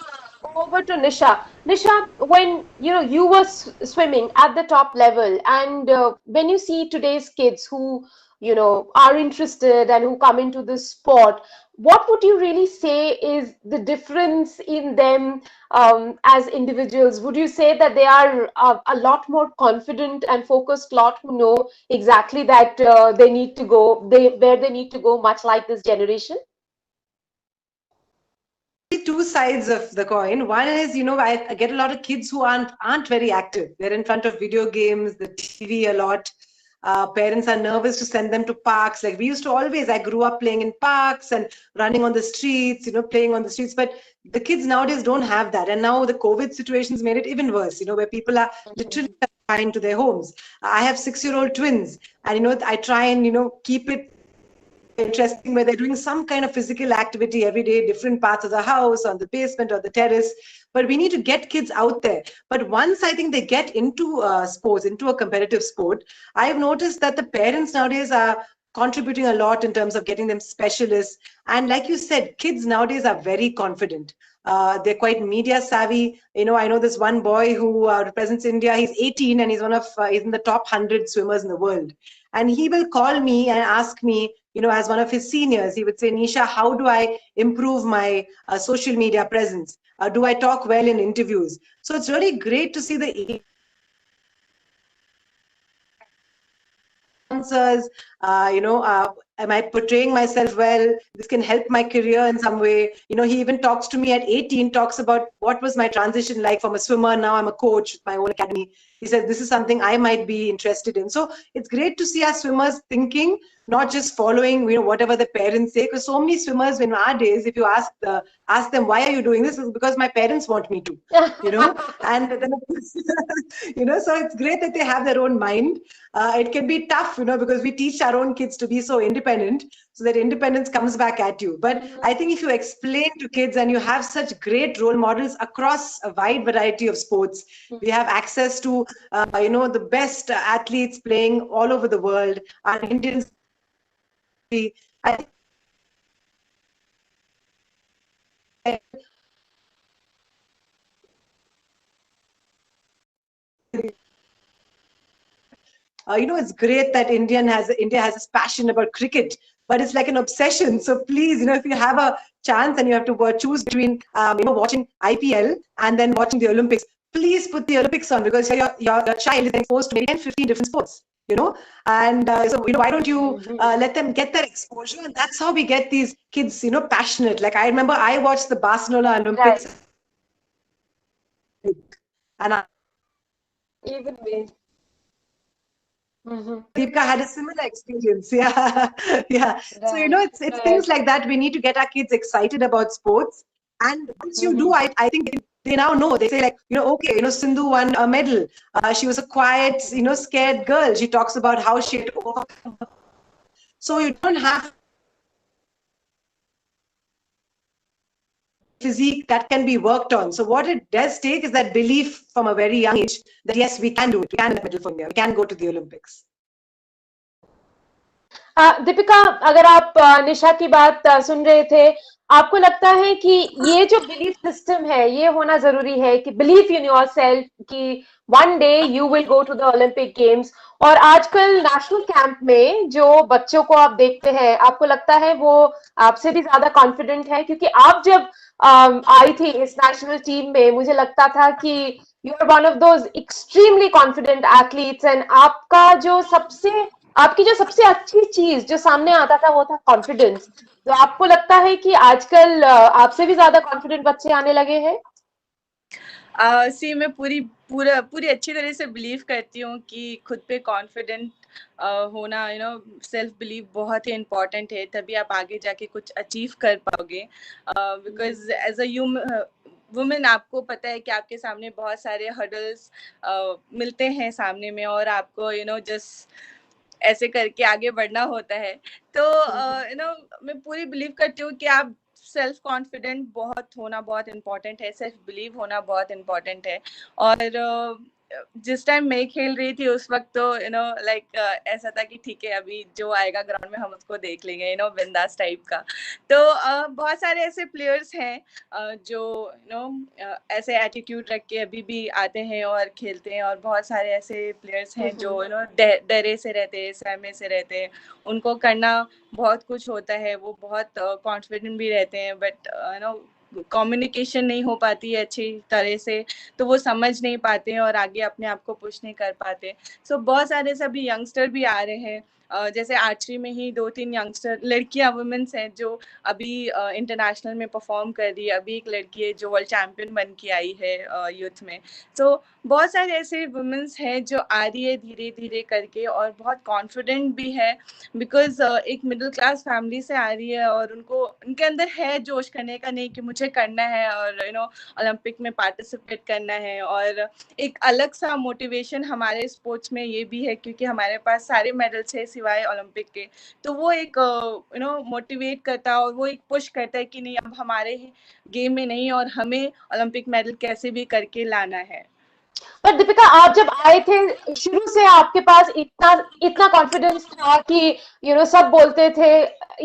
over to Nisha. Nisha, when you were swimming at the top level, and when you see today's kids who are interested and who come into this sport, what would you really say is the difference in them as individuals? Would you say that they are a lot more confident and focused lot, who know exactly that they need to go, where they need to go, much like this generation? Two sides of the coin. One is, I get a lot of kids who aren't very active. They're in front of video games, the TV a lot. Parents are nervous to send them to parks. Like we used to always, I grew up playing in parks and running on the streets, playing on the streets. But the kids nowadays don't have that. And now the COVID situation's made it even worse, where people are literally confined to their homes. I have 6-year-old twins, and, I try and, keep it interesting where they're doing some kind of physical activity every day, different parts of the house, on the basement or the terrace. But we need to get kids out there. But once I think they get into sports, into a competitive sport, I've noticed that the parents nowadays are contributing a lot in terms of getting them specialists. And like you said, kids nowadays are very confident. They're quite media savvy. I know this one boy who represents India. He's 18 and he's he's in the top 100 swimmers in the world. And he will call me and ask me, as one of his seniors, he would say, Nisha, how do I improve my social media presence? Do I talk well in interviews? So it's really great to see the answers Am I portraying myself well? This can help my career in some way. He even talks to me at 18, talks about what was my transition like from a swimmer. Now I'm a coach with my own academy. He said, this is something I might be interested in. So it's great to see our swimmers thinking, not just following, whatever the parents say. Because so many swimmers, in our days, if you ask them, why are you doing this? It's because my parents want me to, and then, so it's great that they have their own mind. It can be tough, because we teach our own kids to be so independent, so that independence comes back at you. But I think if you explain to kids and you have such great role models across a wide variety of sports, we have access to, the best athletes playing all over the world. Our Indians, I think, it's great that India has this passion about cricket, but it's like an obsession. So please, if you have a chance and you have to choose between, watching IPL and then watching the Olympics, please put the Olympics on, because your child is exposed to maybe 10, 15 different sports, and so, why don't you let them get that exposure? And that's how we get these kids, passionate. Like I remember I watched the Barcelona Olympics. Right. And even me. Deepika had a similar experience. Yeah. Yeah. Right. So, it's Right. things like that. We need to get our kids excited about sports. And once you do, I think they now know. They say, like, okay, Sindhu won a medal. She was a quiet, scared girl. She talks about how she had to overcome. So you don't have physique that can be worked on. So what it does take is that belief from a very young age that yes, we can do it. We can win a medal for India. We can go to the Olympics. Deepika, अगर आप निशा की बात सुन रहे थे, आपको लगता है कि ये जो बिलीफ सिस्टम है, ये होना जरूरी है कि बिलीव इन योरसेल्फ कि one day you will go to the Olympic games? और आजकल नेशनल कैंप में जो बच्चों को आप देखते हैं, आपको लगता है वो आपसे भी ज्यादा कॉन्फिडेंट है? क्योंकि आप जब आई थी इस नेशनल टीम में, मुझे लगता था कि you are one of those extremely confident athletes, and आपकी जो सबसे अच्छी चीज जो सामने आता था वो था कॉन्फिडेंस. तो आपको लगता है कि आजकल आपसे भी ज्यादा कॉन्फिडेंट बच्चे आने लगे हैं? मैं पूरी अच्छी तरह से बिलीव करती हूँ कि खुद पे कॉन्फिडेंट होना, सेल्फ बिलीव बहुत ही इम्पोर्टेंट है, तभी आप आगे जाके कुछ अचीव कर पाओगे. बिकॉज एज अ वुमेन आपको पता है कि आपके सामने बहुत सारे हर्डल्स मिलते हैं सामने में, और आपको जस्ट ऐसे करके आगे बढ़ना होता है. तो मैं पूरी बिलीव करती हूँ कि आप सेल्फ कॉन्फिडेंट होना बहुत इम्पोर्टेंट है, सेल्फ बिलीव होना बहुत इम्पोर्टेंट है. और जिस टाइम मैं खेल रही थी उस वक्त तो ऐसा था कि ठीक है, अभी जो आएगा ग्राउंड में हम उसको देख लेंगे, बिंदास टाइप का. तो बहुत सारे ऐसे प्लेयर्स हैं जो ऐसे एटीट्यूड रख के अभी भी आते हैं और खेलते हैं, और बहुत सारे ऐसे प्लेयर्स हैं जो डरे से रहते हैं, सहमे से रहते हैं. उनको करना बहुत कुछ होता है, वो बहुत कॉन्फिडेंट भी रहते हैं, बट कम्युनिकेशन नहीं हो पाती है अच्छी तरह से, तो वो समझ नहीं पाते हैं और आगे अपने आप को पुश नहीं कर पाते. सो बहुत सारे सभी यंगस्टर भी आ रहे हैं. जैसे आर्चरी में ही 2-3 यंगस्टर लड़कियां वुमेन्स हैं जो अभी इंटरनेशनल में परफॉर्म कर रही है. अभी एक लड़की है जो वर्ल्ड चैंपियन बन के आई है यूथ में. तो बहुत सारे ऐसे वुमेन्स हैं जो आ रही है धीरे धीरे करके, और बहुत कॉन्फिडेंट भी है, बिकॉज एक मिडिल क्लास फैमिली से आ रही है, और उनके अंदर है जोश करने का, नहीं कि मुझे करना है और ओलंपिक में पार्टिसिपेट करना है. और एक अलग सा मोटिवेशन हमारे स्पोर्ट्स में ये भी है, क्योंकि हमारे पास सारे मेडल्स है सिवाय ओलंपिक के, तो वो एक मोटिवेट करता है और वो एक पुश करता है कि नहीं, अब हमारे गेम में नहीं और हमें ओलंपिक मेडल कैसे भी करके लाना है. पर दीपिका, आप जब आए थे शुरू से आपके पास इतना कॉन्फिडेंस था कि सब बोलते थे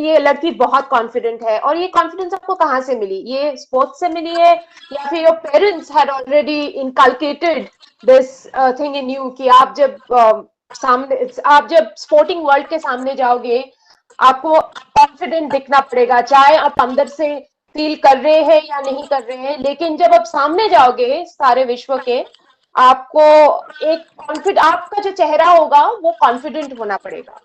ये लड़की बहुत कॉन्फिडेंट है, और ये कॉन्फिडेंस आपको कहाँ से मिली? ये स्पोर्ट्स से मिली है, या फिर your parents had already inculcated this thing in you कि आप जब स्पोर्टिंग वर्ल्ड के सामने जाओगे आपको कॉन्फिडेंट दिखना पड़ेगा, चाहे आप अंदर से फील कर रहे हैं या नहीं कर रहे हैं, लेकिन जब आप सामने जाओगे सारे विश्व के, आपको एक आपका जो चेहरा होगा वो कॉन्फिडेंट होना पड़ेगा.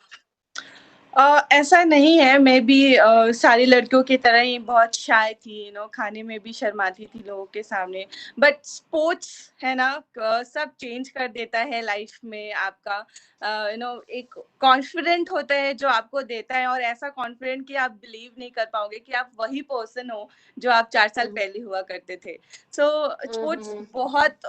ऐसा नहीं है, मैं भी सारी लड़कियों की तरह ही बहुत शाय थी, खाने में भी शर्माती थी लोगों के सामने। बट स्पोर्ट्स है ना, सब चेंज कर देता है लाइफ में आपका। एक कॉन्फिडेंट होता है जो आपको देता है, और ऐसा कॉन्फिडेंट कि आप बिलीव नहीं कर पाओगे कि आप वही पर्सन हो जो आप 4 साल पहले हुआ करते थे। सो स्पोर्ट्स बहुत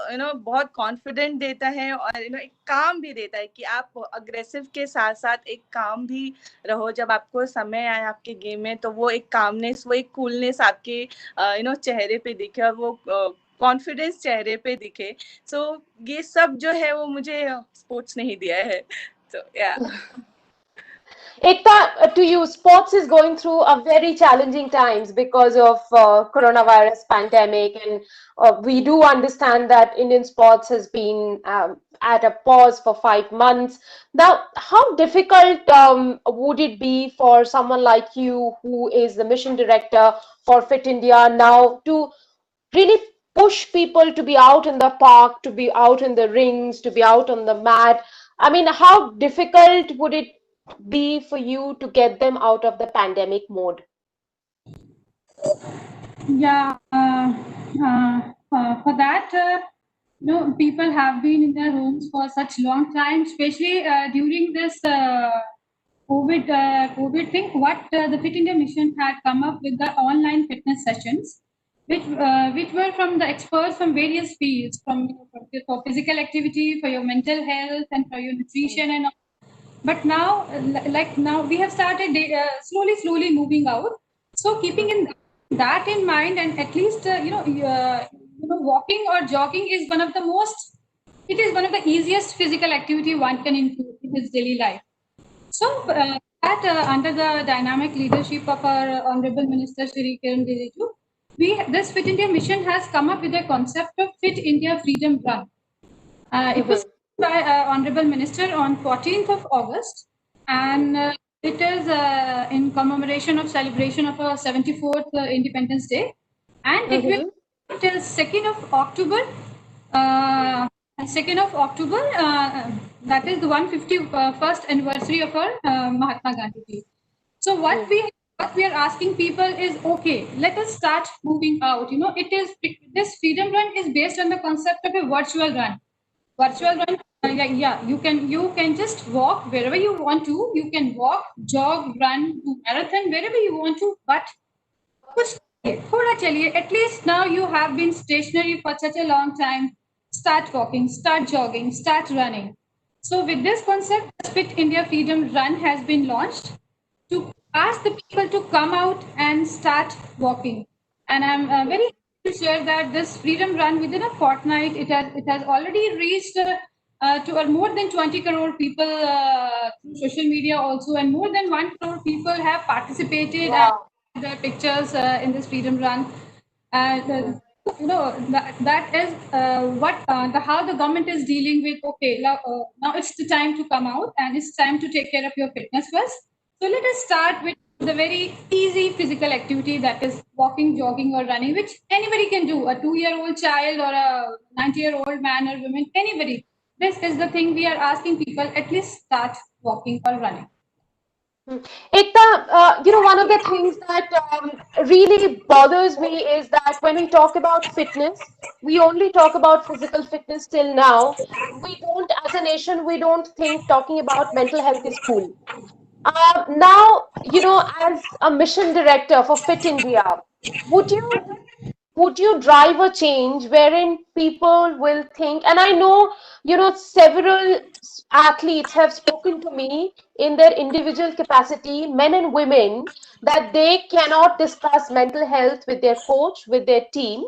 बहुत कॉन्फिडेंट देता है, और एक काम भी देता है कि आप अग्रेसिव के साथ साथ एक काम भी रहो। जब आपको समय आए आपके गेम में, तो वो एक कामनेस, वो एक कूलनेस आपके चेहरे पे दिखे, और वो कॉन्फिडेंस चेहरे पे दिखे। सो ये सब जो है वो मुझे स्पोर्ट्स नहीं दिया है। तो या Ekta, to you, sports is going through a very challenging times because of coronavirus pandemic, and we do understand that Indian sports has been at a pause for 5 months. Now, how difficult would it be for someone like you, who is the mission director for Fit India, now to really push people to be out in the park, to be out in the rings, to be out on the mat? I mean, how difficult would it be for you to get them out of the pandemic mode? Yeah, for that, people have been in their homes for such long time, especially during this COVID thing. What the Fit India Mission had come up with the online fitness sessions, which were from the experts from various fields, for physical activity, for your mental health, and for your nutrition and all. But now, like now, we have started slowly moving out. So keeping in that in mind, and at least walking or jogging is one of the most. It is one of the easiest physical activity one can include in his daily life. So under the dynamic leadership of our Honorable Minister Shri Kiran Rijiju, this Fit India mission has come up with a concept of Fit India Freedom Run. It was by Honorable Minister on 14th of August, and it is in commemoration of celebration of our 74th Independence Day, and it will till 2nd of October. 2nd of October, that is the 151st anniversary of our Mahatma Gandhi Ji. So what we are asking people is, okay, let us start moving out. This freedom run is based on the concept of a virtual run. Virtual run, you can just walk wherever you want to. You can walk, jog, run, do marathon wherever you want to. But thoda chaliye. At least now you have been stationary for such a long time. Start walking, start jogging, start running. So with this concept, Fit India Freedom Run has been launched to ask the people to come out and start walking. And I'm very happy to share that this freedom run, within a fortnight, it has already reached to more than 20 crore people through social media also, and more than 1 crore people have participated. Wow. And the pictures in this freedom run. That is how the government is dealing with. Okay, now it's the time to come out, and it's time to take care of your fitness first. So let us start with the very easy physical activity, that is walking, jogging, or running, which anybody can do. A 2-year-old child or a 90-year-old man or woman, anybody. This is the thing we are asking people: at least start walking or running. Ekta, one of the things that really bothers me is that when we talk about fitness, we only talk about physical fitness till now. We don't, as a nation, we don't think talking about mental health is cool. Now, as a mission director for Fit India, would you drive a change wherein people will think, and I know, several athletes have spoken to me in their individual capacity, men and women, that they cannot discuss mental health with their coach, with their team,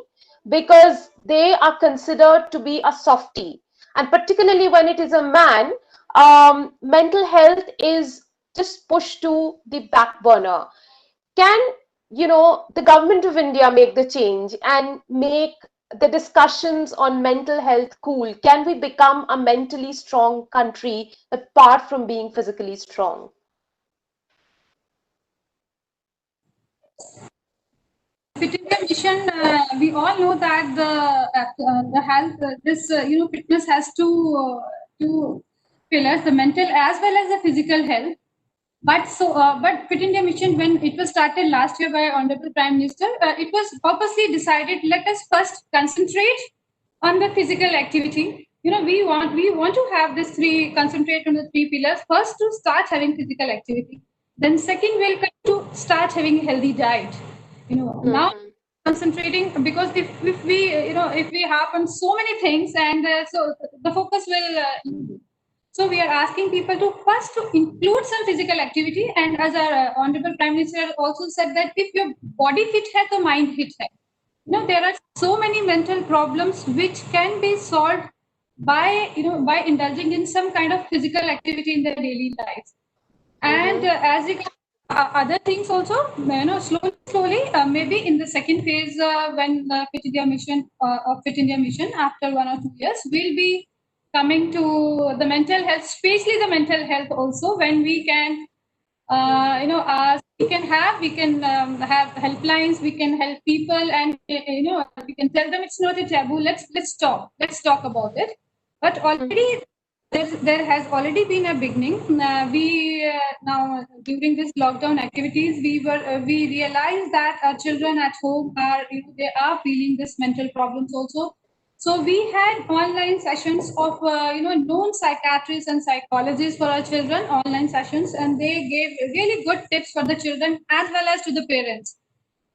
because they are considered to be a softie. And particularly when it is a man, mental health is just pushed to the back burner. Can the government of India make the change and make the discussions on mental health cool? Can we become a mentally strong country apart from being physically strong? Fit India Mission, we all know that the health, fitness has two pillars: the mental as well as the physical health. But but Fit India Mission, when it was started last year by Honorable Prime Minister, it was purposely decided, let us first concentrate on the physical activity. We want to have this concentrate on the three pillars. First, to start having physical activity. Then second, we'll come to start having a healthy diet. Now concentrating, because if we have on so many things, and so the focus will. So we are asking people to first to include some physical activity, and as our Honorable Prime Minister also said that if your body fit hai, to mind fit hai. There are so many mental problems which can be solved by indulging in some kind of physical activity in their daily lives. And as regards other things also, slowly, maybe in the second phase, when Fit India Mission of Fit India Mission, after 1 or 2 years, we'll be coming to the mental health, especially the mental health also, when we can, we can have helplines, we can help people, and we can tell them it's not a taboo. Let's talk about it. But already there has already been a beginning. We now, during this lockdown activities, we realized that our children at home are they are feeling this mental problems also. So we had online sessions of known psychiatrists and psychologists for our children, online sessions, and they gave really good tips for the children as well as to the parents.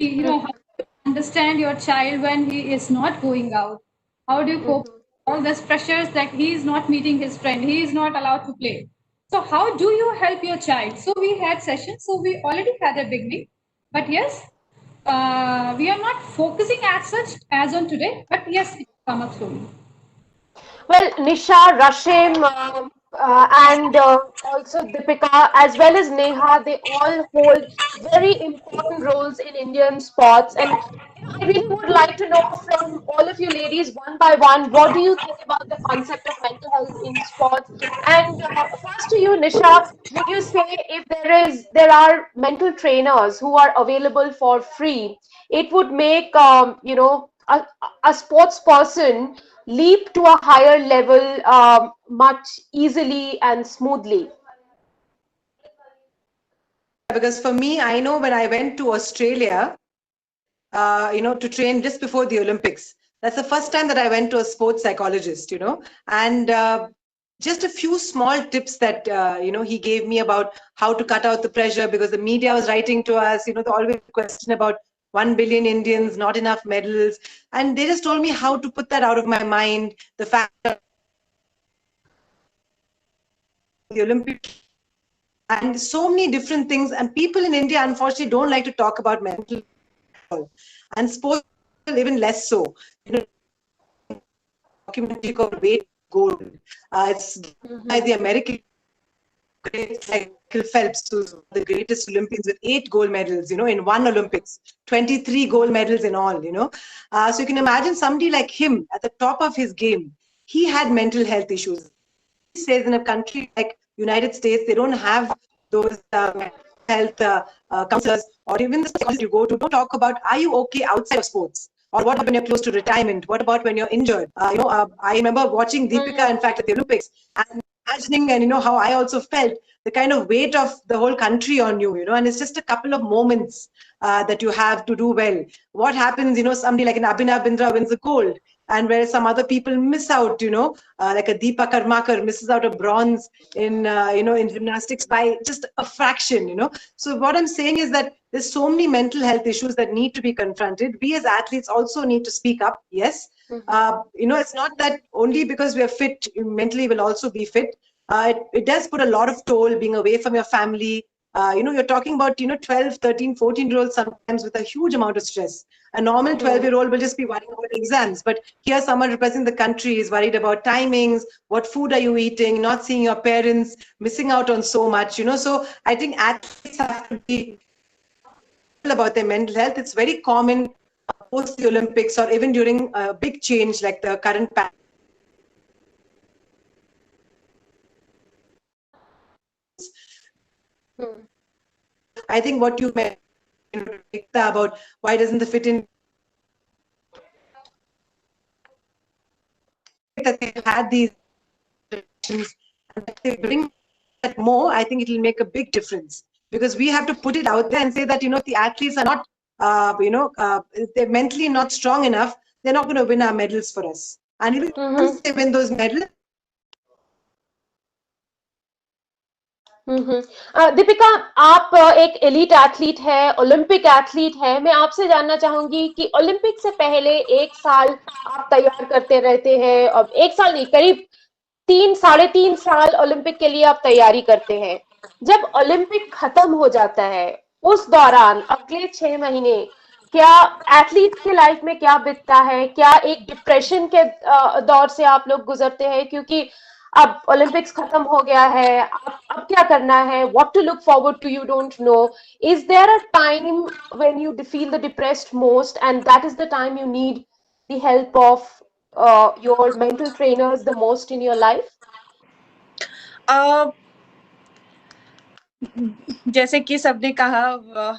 How to understand your child when he is not going out. How do you cope with all these pressures that he is not meeting his friend, he is not allowed to play. So how do you help your child? So we had sessions. So we already had a beginning, but yes, we are not focusing as such as on today. But yes, it will come up slowly. Well, Nisha, Rashim, and also Deepika, as well as Neha, they all hold very important roles in Indian sports. And I really would like to know from all of you ladies, one by one, what do you think about the concept of mental health in sports? And first to you, Nisha, would you say if there are mental trainers who are available for free, it would make a sports person leap to a higher level much easily and smoothly? Because for me, I know when I went to Australia, to train just before the Olympics, that's the first time that I went to a sports psychologist, and just a few small tips that, he gave me about how to cut out the pressure, because the media was writing to us, they always question about 1 billion Indians, not enough medals. And they just told me how to put that out of my mind. The fact that the Olympics and so many different things. And people in India, unfortunately, don't like to talk about mental health. And sports, even less so. Documentary called Weight Gold. It's by the American Michael Phelps, who's the greatest Olympians with 8 gold medals, in one Olympics, 23 gold medals in all, So you can imagine somebody like him at the top of his game. He had mental health issues. He says in a country like United States, they don't have those health counselors, or even the schools you go to don't talk about, are you okay outside of sports? Or what about when you're close to retirement? What about when you're injured? I remember watching Deepika, in fact, at the Olympics, and imagining, and how I also felt the kind of weight of the whole country on you, and it's just a couple of moments that you have to do well. What happens, somebody like an Abhinav Bindra wins the gold, and where some other people miss out, like a Deepa Karmakar misses out a bronze in, in gymnastics by just a fraction, So what I'm saying is that there's so many mental health issues that need to be confronted. We as athletes also need to speak up. Yes. It's not that only because we are fit, mentally we'll also be fit. It does put a lot of toll being away from your family. You're talking about, 12, 13, 14-year-olds sometimes with a huge amount of stress. A normal 12-year-old will just be worrying about exams. But here someone representing the country is worried about timings, what food are you eating, not seeing your parents, missing out on so much, So I think athletes have to be about their mental health. It's very common post the Olympics or even during a big change like the current pandemic. I think what you meant about why doesn't the Fit In that they had these and they bring that more, I think it will make a big difference, because we have to put it out there and say that, the athletes are not, they're mentally not strong enough. They're not going to win our medals for us. And even once they win those medals, Deepika, आप एक elite athlete है, Olympic athlete है। मैं आपसे जानना चाहूंगी कि Olympic से पहले 1 साल आप तैयार करते रहते हैं, और 1 साल नहीं, करीब 3-3.5 साल ओलंपिक के लिए आप तैयारी करते हैं। जब ओलंपिक खत्म हो जाता है, उस दौरान अगले 6 महीने क्या एथलीट की लाइफ में क्या बीतता है? क्या एक डिप्रेशन के दौर से आप लोग गुजरते हैं, क्योंकि अब ओलंपिक्स खत्म हो गया है, अब क्या करना है? What to look forward to, you don't know. Is there a time when you feel the depressed most, and that is the time you need the help of your mental trainers the most in your life? जैसे कि सबने कहा,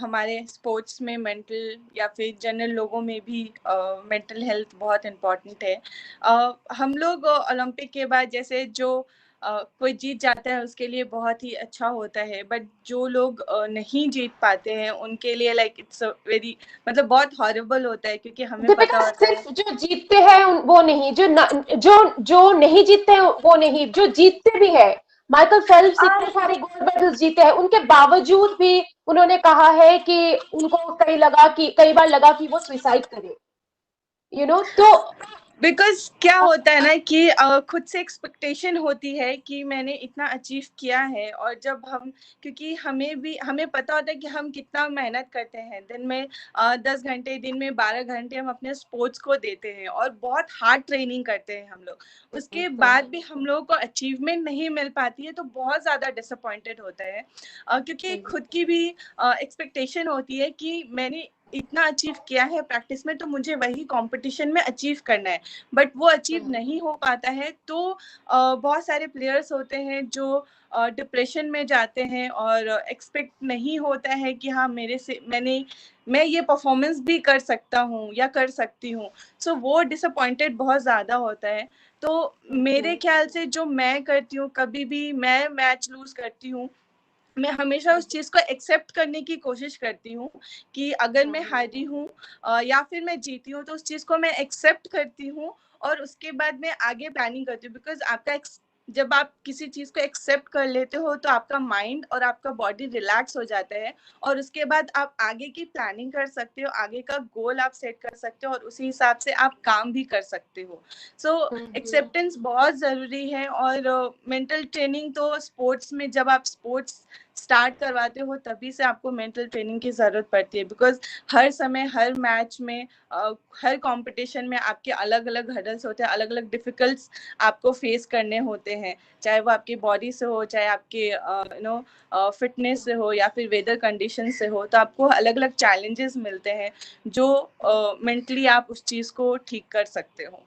हमारे sports में mental या फिर general लोगों में भी मेंटल हेल्थ बहुत इम्पोर्टेंट है। हम लोग ओलंपिक के बाद जैसे जो कोई जीत जाता है उसके लिए बहुत ही अच्छा होता है, बट जो लोग नहीं जीत पाते हैं उनके लिए इट्स वेरी मतलब बहुत हॉरिबल होता है, क्योंकि हमें पता होता है सिर्फ जो जीतते हैं वो नहीं, जो नहीं जीतते हैं वो नहीं, जो जीतते भी है। माइकल फेल्प्स इतने सारे गोल्ड मेडल्स जीते हैं, उनके बावजूद भी उन्होंने कहा है कि उनको कई बार लगा कि वो सुसाइड करे, तो बिकॉज क्या होता है ना कि खुद से एक्सपेक्टेशन होती है कि मैंने इतना अचीव किया है, और जब क्योंकि हमें पता होता है कि हम कितना मेहनत करते हैं। दिन में 10 घंटे, दिन में 12 घंटे हम अपने स्पोर्ट्स को देते हैं और बहुत हार्ड ट्रेनिंग करते हैं हम लोग। उसके बाद भी हम लोगों को अचीवमेंट नहीं मिल पाती है तो बहुत ज़्यादा डिसअपॉइंटेड होता है, क्योंकि खुद की भी एक्सपेक्टेशन होती है कि मैंने इतना अचीव किया है प्रैक्टिस में, तो मुझे वही कंपटीशन में अचीव करना है, बट वो अचीव नहीं हो पाता है। तो बहुत सारे प्लेयर्स होते हैं जो डिप्रेशन में जाते हैं और एक्सपेक्ट नहीं होता है कि हाँ मैं ये परफॉर्मेंस भी कर सकता हूँ या कर सकती हूँ। सो वो डिसअपॉइंटेड बहुत ज़्यादा होता है। तो मेरे ख्याल से जो मैं करती हूँ, कभी भी मैं मैच लूज करती हूँ, मैं हमेशा उस चीज़ को एक्सेप्ट करने की कोशिश करती हूँ कि अगर मैं हारी हूँ या फिर मैं जीती हूँ, तो उस चीज़ को मैं एक्सेप्ट करती हूँ और उसके बाद मैं आगे प्लानिंग करती हूँ। बिकॉज जब आप किसी चीज़ को एक्सेप्ट कर लेते हो तो आपका माइंड और आपका बॉडी रिलैक्स हो जाता है, और उसके बाद आप आगे की प्लानिंग कर सकते हो, आगे का गोल आप सेट कर सकते हो और उसी हिसाब से आप काम भी कर सकते हो। सो एक्सेप्टेंस बहुत ज़रूरी है। और मेंटल ट्रेनिंग तो स्पोर्ट्स में, जब आप स्पोर्ट्स स्टार्ट करवाते हो तभी से आपको मेंटल ट्रेनिंग की ज़रूरत पड़ती है, बिकॉज हर समय, हर मैच में, हर कंपटीशन में आपके अलग अलग हर्डल्स होते हैं, अलग अलग डिफिकल्ट्स आपको फेस करने होते हैं, चाहे वो आपकी बॉडी से हो, चाहे आपके फिटनेस से हो या फिर वेदर कंडीशन से हो। तो आपको अलग अलग चैलेंजेस मिलते हैं जो मेंटली आप उस चीज़ को ठीक कर सकते हो।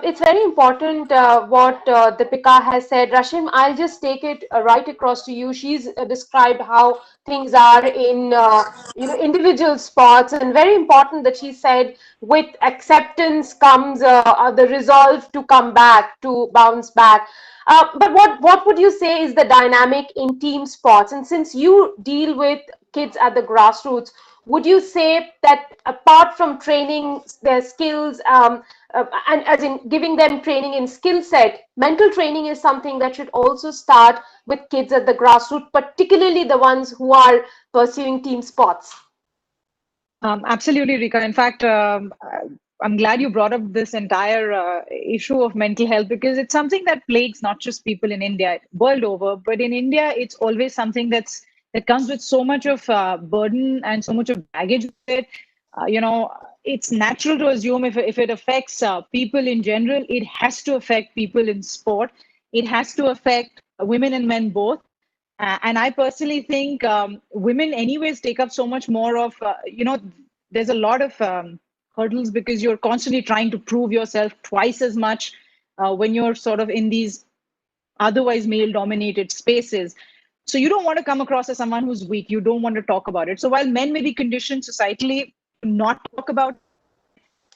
It's very important what Deepika has said. Rashim, I'll just take it right across to you. She's described how things are in individual sports, and very important that she said with acceptance comes the resolve to come back, to bounce back. But what would you say is the dynamic in team sports? And since you deal with kids at the grassroots, would you say that apart from training their skills, and as in giving them training in skill set, mental training is something that should also start with kids at the grassroots, particularly the ones who are pursuing team sports? Absolutely, Rika. In fact, I'm glad you brought up this entire issue of mental health, because it's something that plagues not just people in India, world over, but in India, it's always something that comes with so much of burden and so much of baggage with it. It's natural to assume if it affects people in general, it has to affect people in sport. It has to affect women and men both. And I personally think women anyways take up so much more of, there's a lot of hurdles because you're constantly trying to prove yourself twice as much when you're sort of in these otherwise male-dominated spaces. So you don't want to come across as someone who's weak. You don't want to talk about it. So while men may be conditioned societally to not talk about,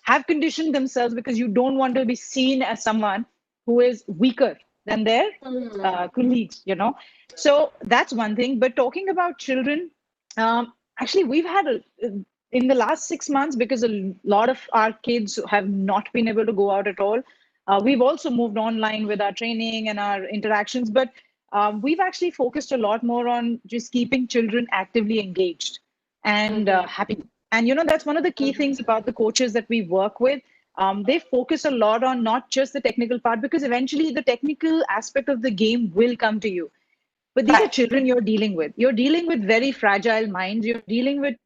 have conditioned themselves because you don't want to be seen as someone who is weaker than their colleagues, you know. So that's one thing. But talking about children, actually, we've had in the last 6 months, because a lot of our kids have not been able to go out at all. We've also moved online with our training and our interactions, but we've actually focused a lot more on just keeping children actively engaged and happy. And, you know, that's one of the key things about the coaches that we work with. They focus a lot on not just the technical part, because eventually the technical aspect of the game will come to you. But these are children you're dealing with. You're dealing with very fragile minds. You're dealing with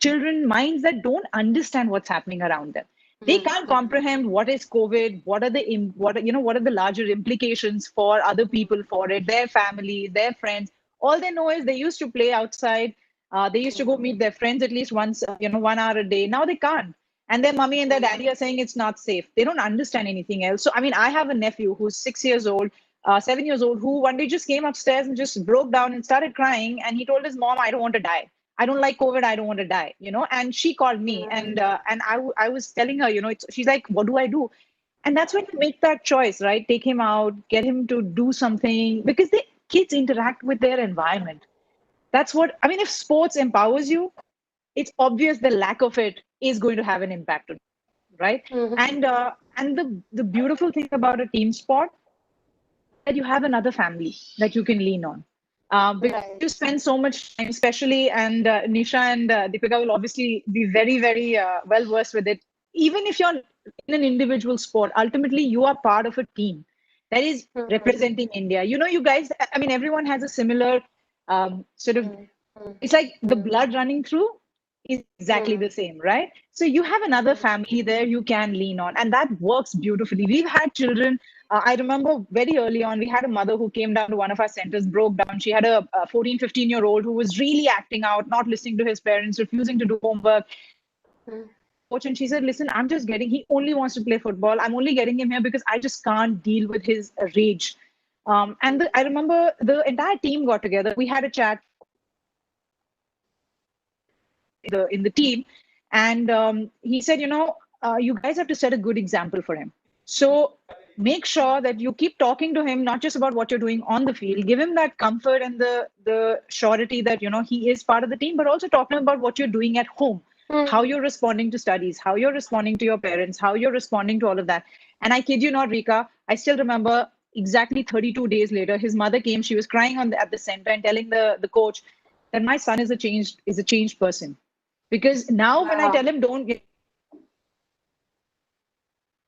children minds that don't understand what's happening around them. They can't comprehend what is COVID, what are the larger implications for other people for it, their family, their friends. All they know is they used to play outside. They used to go meet their friends at least once, 1 hour a day. Now they can't. And their mommy and their daddy are saying it's not safe. They don't understand anything else. So, I mean, I have a nephew who's 6 years old, 7 years old, who one day just came upstairs and just broke down and started crying. And he told his mom, I don't want to die. I don't like COVID. I don't want to die, you know. And she called me, and I was telling her, you know, she's like, what do I do? And that's when you make that choice, right? Take him out, get him to do something, because the kids interact with their environment. That's what I mean. If sports empowers you, it's obvious the lack of it is going to have an impact on you, right? And the beautiful thing about a team sport that you have another family that you can lean on. Because you spend so much time, especially, and Nisha and Deepika will obviously be very, very well versed with it. Even if you're in an individual sport, ultimately you are part of a team that is representing India. You know, you guys, I mean, everyone has a similar sort of, it's like the blood running through is exactly the same, right? So you have another family there you can lean on, and that works beautifully. We've had children. I remember very early on, we had a mother who came down to one of our centers, broke down. She had a 14, 15-year-old who was really acting out, not listening to his parents, refusing to do homework. And she said, listen, he only wants to play football. I'm only getting him here because I just can't deal with his rage. I remember the entire team got together. We had a chat in the team, and he said, you know, you guys have to set a good example for him. So make sure that you keep talking to him, not just about what you're doing on the field. Give him that comfort and the surety that, you know, he is part of the team, but also talk to him about what you're doing at home, how you're responding to studies, how you're responding to your parents, how you're responding to all of that. And I kid you not, Rika, I still remember exactly 32 days later, his mother came. She was crying at the center and telling the coach that my son is a changed person. Because now when I tell him, don't get,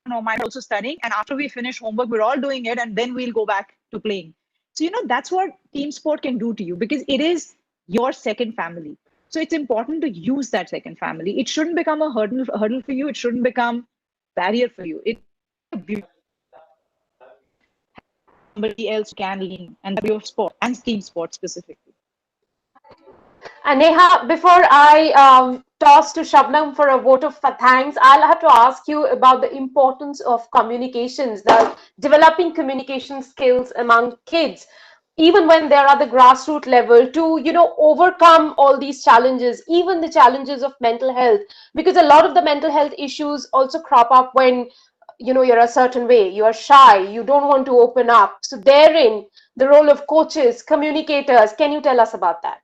I'm also studying, and after we finish homework, we're all doing it, and then we'll go back to playing. So, you know, that's what team sport can do to you, because it is your second family. So it's important to use that second family. It shouldn't become a hurdle for you. It shouldn't become a barrier for you. It's somebody else can lean, and your sport and team sport specifically. And Neha, before I toss to Shabnam for a vote of thanks, I'll have to ask you about the importance of communications, the developing communication skills among kids, even when they're at the grassroots level, to, you know, overcome all these challenges, even the challenges of mental health, because a lot of the mental health issues also crop up when, you know, you're a certain way, you are shy, you don't want to open up. So therein, the role of coaches, communicators, can you tell us about that?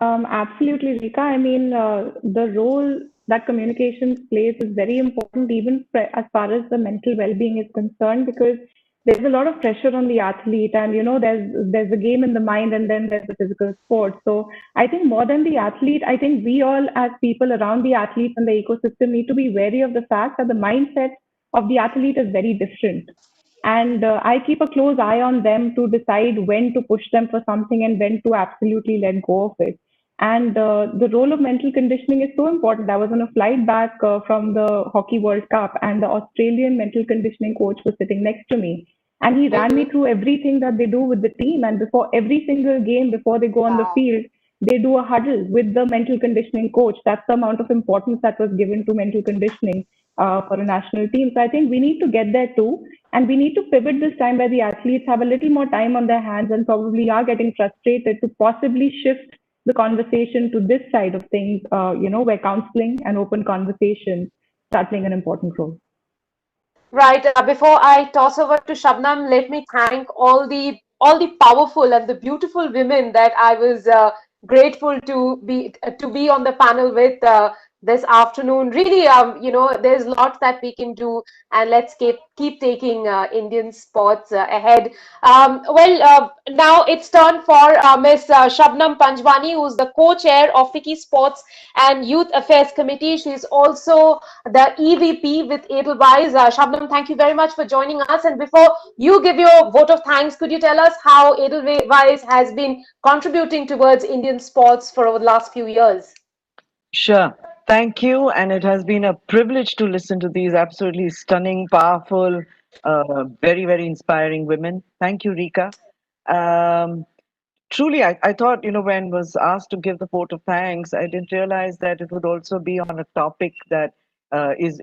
Absolutely, Rika. I mean, the role that communications plays is very important, even as far as the mental well-being is concerned, because there's a lot of pressure on the athlete, and, you know, there's a game in the mind, and then there's the physical sport. So I think more than the athlete, I think we all as people around the athletes and the ecosystem need to be wary of the fact that the mindset of the athlete is very different. And I keep a close eye on them to decide when to push them for something and when to absolutely let go of it. And the role of mental conditioning is so important. I was on a flight back from the Hockey World Cup, and the Australian mental conditioning coach was sitting next to me. And he ran me through everything that they do with the team. And before every single game, before they go on the field, they do a huddle with the mental conditioning coach. That's the amount of importance that was given to mental conditioning for a national team. So I think we need to get there too. And we need to pivot this time where the athletes have a little more time on their hands and probably are getting frustrated, to possibly shift the conversation to this side of things, you know, where counseling and open conversation start playing an important role. Right. Before I toss over to Shabnam, let me thank all the powerful and the beautiful women that I was grateful to be on the panel with this afternoon. Really, there's lots that we can do, and let's keep taking Indian sports ahead. Now it's turn for Miss Shabnam Panjwani, who's the co-chair of FICCI Sports and Youth Affairs Committee. She's also the EVP with Edelweiss. Shabnam, thank you very much for joining us. And before you give your vote of thanks, could you tell us how Edelweiss has been contributing towards Indian sports for over the last few years? Sure. Thank you. And it has been a privilege to listen to these absolutely stunning, powerful, very, very inspiring women. Thank you, Rika. Um, Truly, I thought, when was asked to give the vote of thanks, I didn't realize that it would also be on a topic that is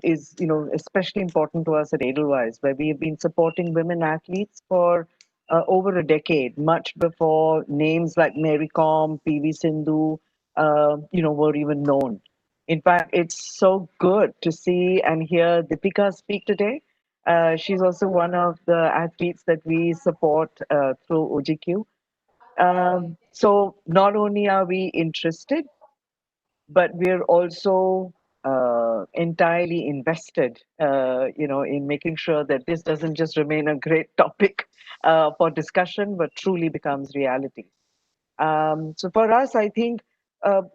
especially important to us at Edelweiss, where we have been supporting women athletes for over a decade, much before names like Mary Kom, PV Sindhu, were even known. In fact, it's so good to see and hear Deepika speak today. She's also one of the athletes that we support through OGQ. So not only are we interested, but we're also entirely invested, in making sure that this doesn't just remain a great topic for discussion, but truly becomes reality. So for us, I think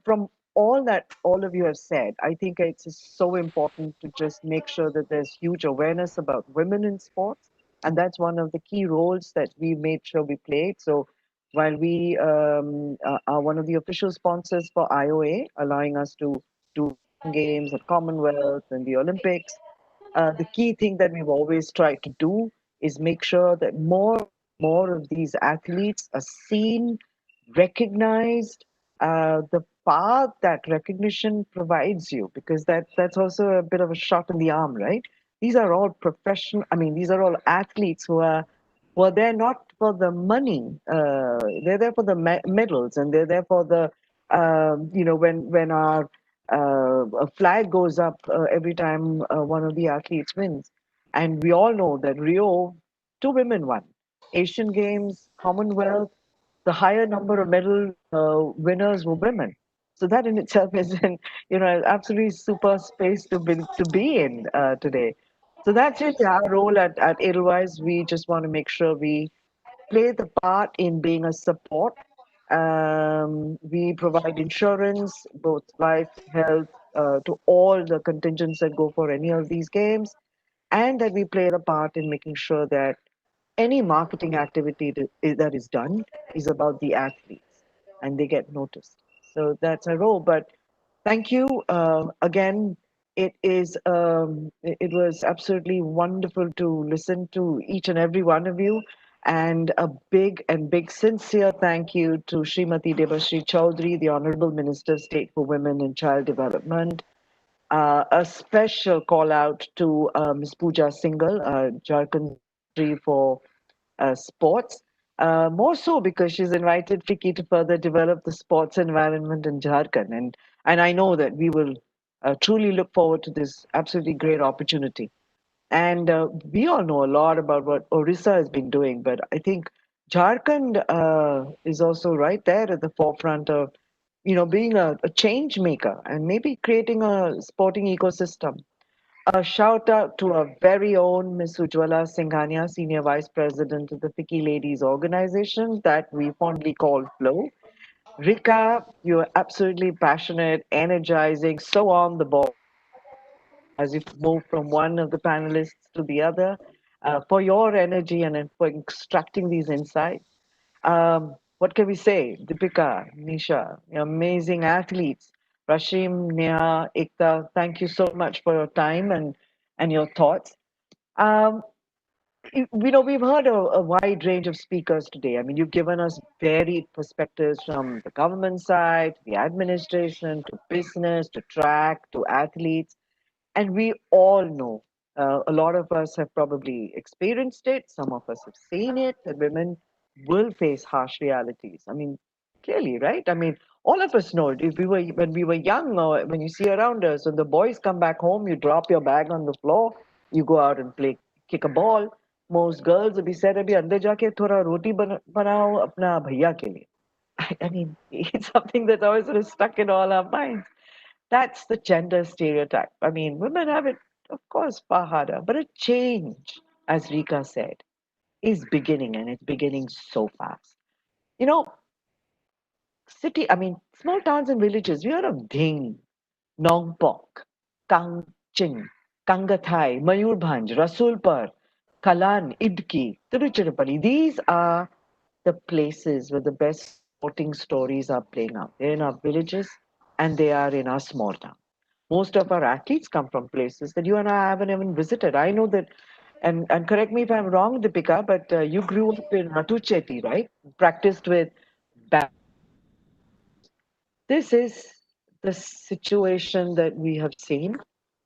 from all that all of you have said, I think it's so important to just make sure that there's huge awareness about women in sports. And that's one of the key roles that we made sure we played. So while we are one of the official sponsors for IOA, allowing us to do games at Commonwealth and the Olympics, the key thing that we've always tried to do is make sure that more of these athletes are seen, recognized, the path that recognition provides you, because that's also a bit of a shot in the arm, right? These are all professional. I mean, these are all athletes who are there not for the money. They're there for the medals, and they're there for the when our a flag goes up every time one of the athletes wins. And we all know that Rio, two women won. Asian Games, Commonwealth, the higher number of medal winners were women. So that in itself is an absolutely super space to be in today. So that's really our role at Edelweiss. We just want to make sure we play the part in being a support. We provide insurance, both life, health, to all the contingents that go for any of these games, and that we play the part in making sure that any marketing activity that is done is about the athletes and they get noticed. So that's our role. But thank you again. It was absolutely wonderful to listen to each and every one of you. And a big sincere thank you to Srimati Debashri Chaudhary, the Honorable Minister of State for Women and Child Development. A special call out to Ms. Pooja Singhal, Jharkhand Secretary for Sports. More so because she's invited FICCI to further develop the sports environment in Jharkhand. And I know that we will truly look forward to this absolutely great opportunity. And we all know a lot about what Orissa has been doing, but I think Jharkhand is also right there at the forefront of, being a change maker and maybe creating a sporting ecosystem. A shout out to our very own Miss Ujwala Singhania, Senior Vice President of the FICCI Ladies Organization that we fondly call FLOW. Rika, you're absolutely passionate, energizing, so on the ball as you move from one of the panelists to the other, for your energy and for extracting these insights. What can we say? Deepika, Nisha, amazing athletes. Rashim, Neha, Ekta, thank you so much for your time and your thoughts. Um, we've heard a wide range of speakers today. I mean, you've given us varied perspectives from the government side, the administration, to business, to track, to athletes. And we all know, a lot of us have probably experienced it, some of us have seen it, that women will face harsh realities. I mean, clearly, right? I mean, all of us know it. When we were young, or when you see around us, when the boys come back home, you drop your bag on the floor, you go out and play kick a ball. Most girls will be said, "Abhi andar jaake thoda roti banao apna bhaiya ke liye." I mean, it's something that's always sort of stuck in all our minds. That's the gender stereotype. I mean, women have it, of course, far harder, but a change, as Rika said, is beginning, and it's beginning so fast. You know, small towns and villages, we heard of Dhing, Nongpok, Kangching, Kangathai, Mayurbhanj, Rasulpur, Kalan, Idki, Tiruchirappalli. These are the places where the best sporting stories are playing out. They're in our villages and they are in our small towns. Most of our athletes come from places that you and I haven't even visited. I know that, and correct me if I'm wrong, Deepika, but you grew up in Ratuchetty, right? Practiced with this is the situation that we have seen.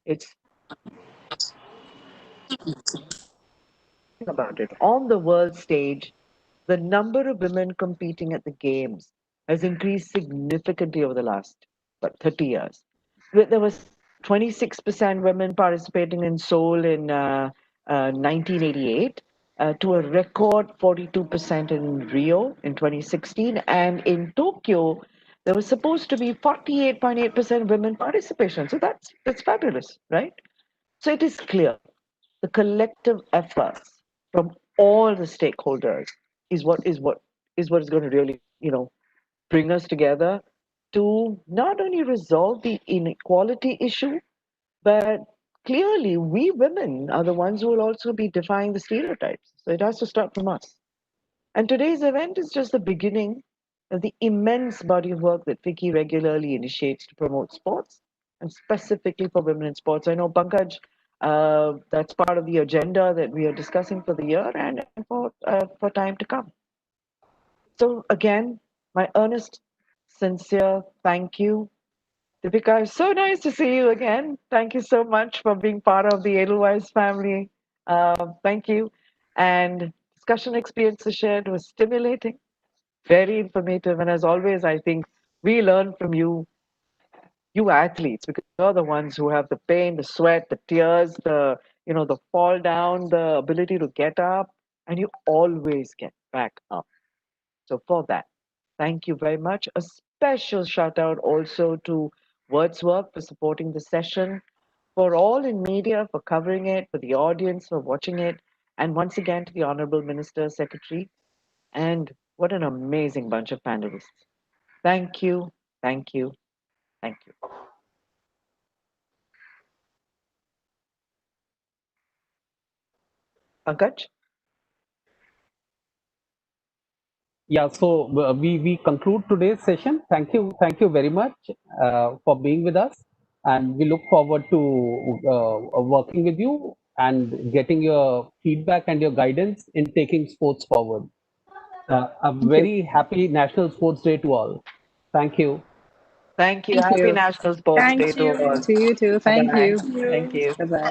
It's about it. On the world stage, the number of women competing at the games has increased significantly over the last 30 years. There was 26% women participating in Seoul in 1988 to a record 42% in Rio in 2016. And in Tokyo, there was supposed to be 48.8% women participation. So that's fabulous, right? So it is clear the collective efforts from all the stakeholders is what is going to really, bring us together to not only resolve the inequality issue, but clearly we women are the ones who will also be defying the stereotypes. So it has to start from us. And today's event is just the beginning of the immense body of work that FICCI regularly initiates to promote sports, and specifically for women in sports. I know, Pankaj, that's part of the agenda that we are discussing for the year and for time to come. So again, my earnest, sincere thank you. Deepika, it's so nice to see you again. Thank you so much for being part of the Edelweiss family. Thank you. And discussion experiences shared was stimulating, very informative. And as always, I think we learn from you athletes, because you're the ones who have the pain, the sweat, the tears, the fall down, the ability to get up, and you always get back up. So for that, thank you very much. A special shout out also to Wordsworth for supporting the session, for all in media for covering it, for the audience for watching it, and once again to the Honorable Minister, Secretary, and what an amazing bunch of panelists. Thank you, thank you, thank you. Pankaj? Yeah, so we conclude today's session. Thank you very much for being with us, and we look forward to working with you and getting your feedback and your guidance in taking sports forward. A very happy National Sports Day to all. Thank you. Thank you. Thank Happy you. National Sports Day to all. To you too. Thank Bye-bye. you. Thank you. Bye-bye.